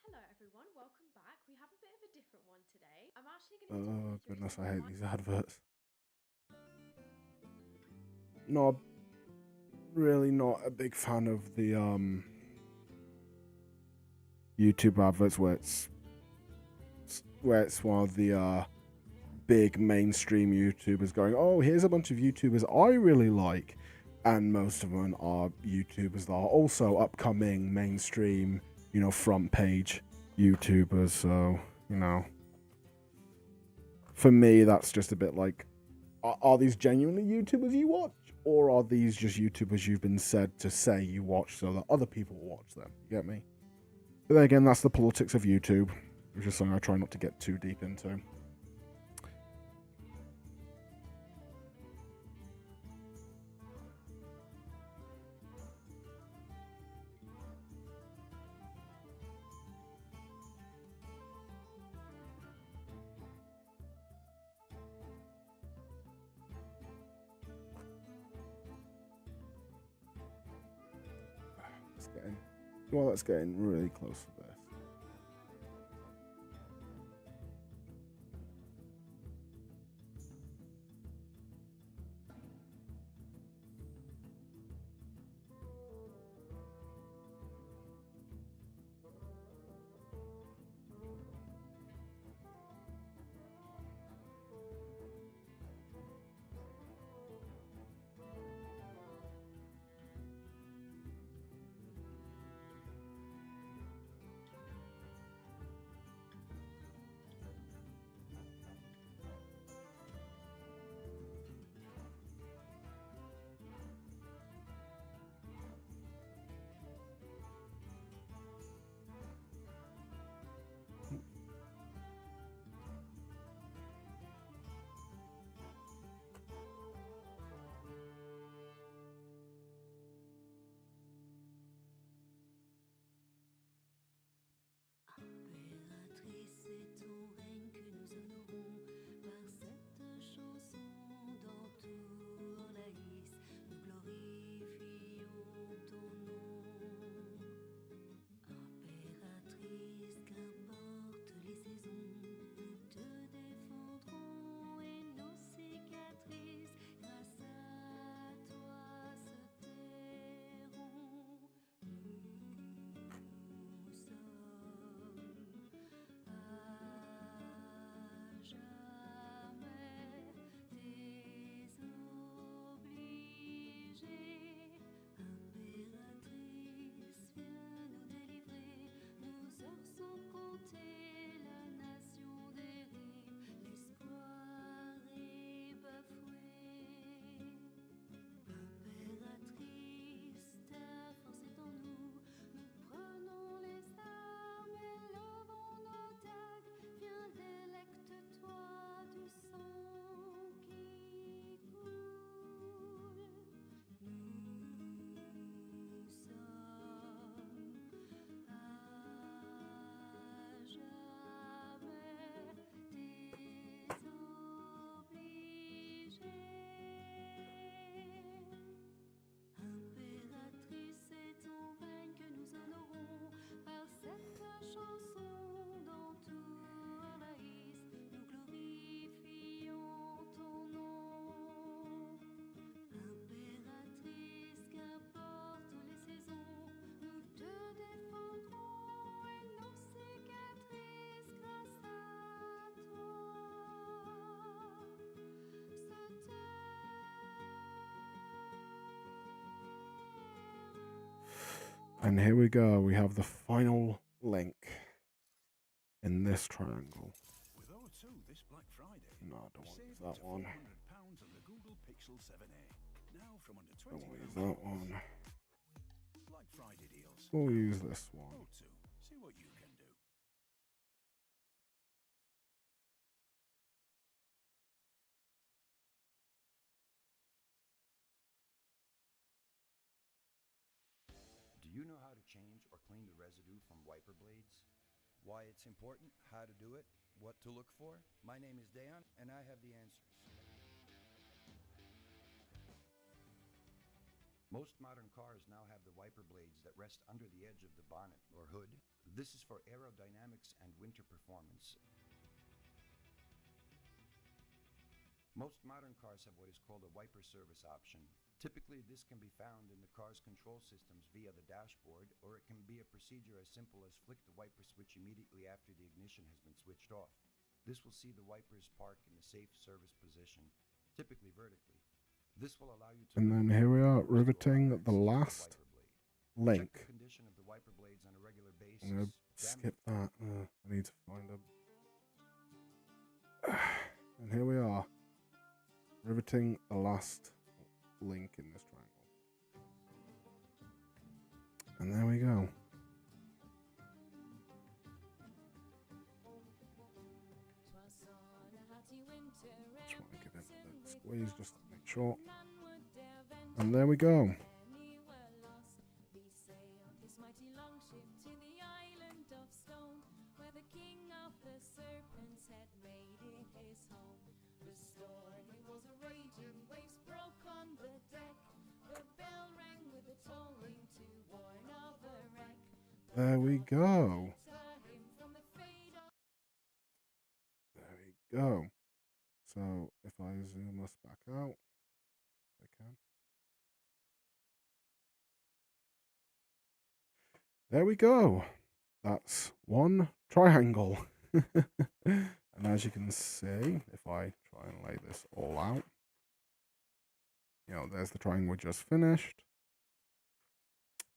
Hello everyone, welcome back. We have a bit of a different one today. I'm actually going to talk Oh you through goodness, some I hate fun these adverts. Knob. really not a big fan of the YouTube adverts where it's one of the big mainstream YouTubers going, oh, here's a bunch of YouTubers I really like, and most of them are YouTubers that are also upcoming mainstream, front page YouTubers. So, for me, that's just a bit like, are these genuinely YouTubers you watch, or are these just YouTubers you've been said to say you watch so that other people watch them? You get me? But then again, that's the politics of YouTube, which is something I try not to get too deep into. That's getting really close to this. Impératrice, c'est ton règne que nous honorons par cette chanson d'entour laïs. Nous glorifions ton nom. Impératrice, qu'importe les saisons, nous te défendrons et nos cicatrices, grâce à toi, se tairont. Nous sommes à jamais désobligés. Impératrice, viens nous délivrer. Nos heures sont comptées, la nation dérive, l'espoir est bafoué. Impératrice, ta force est en nous. Nous prenons les armes et levons nos dagues. Viens, délecte-toi du sang qui coule. Nous sommes à jamais désobligés. Impératrice, c'est ton règne que nous honorons par cette chanson d'entour laïs. Nous glorifions ton nom. Impératrice, qu'importe les saisons, nous te défendrons et nos cicatrices, grâce à toi, se And here we go. We have the final link in this triangle. With O2 this Black Friday, No, I don't want to save use up that to one. £400 on the Google Pixel 7a. Now from under Don't want to use £20. that one. Black Friday deals. We'll use this one. O2, see what you can do. Do you know how to change or clean the residue from wiper blades? Why it's important, how to do it, what to look for? My name is Dejan, and I have the answers. Most modern cars now have the wiper blades that rest under the edge of the bonnet or hood. This is for aerodynamics and winter performance. Most modern cars have what is called a wiper service option. Typically, this can be found in the car's control systems via the dashboard, or it can be a procedure as simple as flick the wiper switch immediately after the ignition has been switched off. This will see the wipers park in a safe service position, typically vertically. This will allow you to... And then here we are, riveting the last link. Check the condition of the wiper blades on a regular basis. I'm going to skip that. I need to find a... And here we are, riveting the last link in this triangle. And there we go. Just want to give it a squeeze just to make sure. And there we go. There we go. There we go. So if I zoom us back out, if I can. There we go. That's one triangle. And as you can see, if I try and lay this all out, you know, there's the triangle we just finished.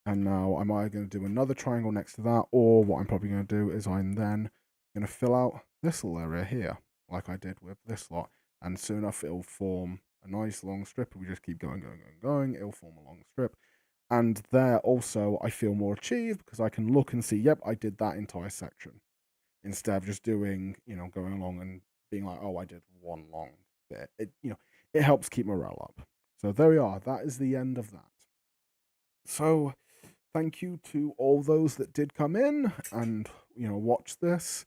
And now I'm either going to do another triangle next to that, or what I'm probably going to do is I'm then going to fill out this little area here, like I did with this lot. And soon enough, it'll form a nice long strip. If we just keep going, it'll form a long strip. And there also, I feel more achieved because I can look and see, yep, I did that entire section. Instead of just doing, you know, going along and being like, oh, I did one long bit. It helps keep morale up. So there we are. That is the end of that. So thank you to all those that did come in and, you know, watch this.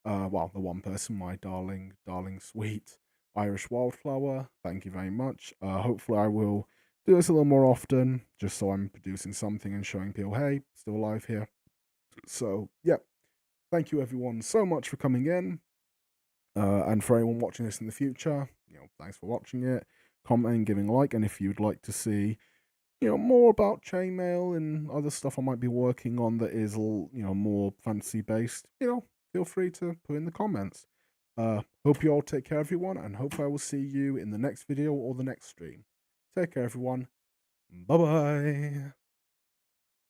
Well, the one person, my darling, sweet Irish wildflower. Thank you very much. Hopefully I will do this a little more often, just so I'm producing something and showing people, hey, still alive here. So, yeah. Thank you everyone so much for coming in. And for anyone watching this in the future, you know, thanks for watching it. Commenting, giving a like, and if you'd like to see, you know, more about Chainmail and other stuff I might be working on that is, you know, more fantasy based, you know, feel free to put in the comments. Hope you all take care, everyone, and hope I will see you in the next video or the next stream. Take care, everyone. Bye-bye.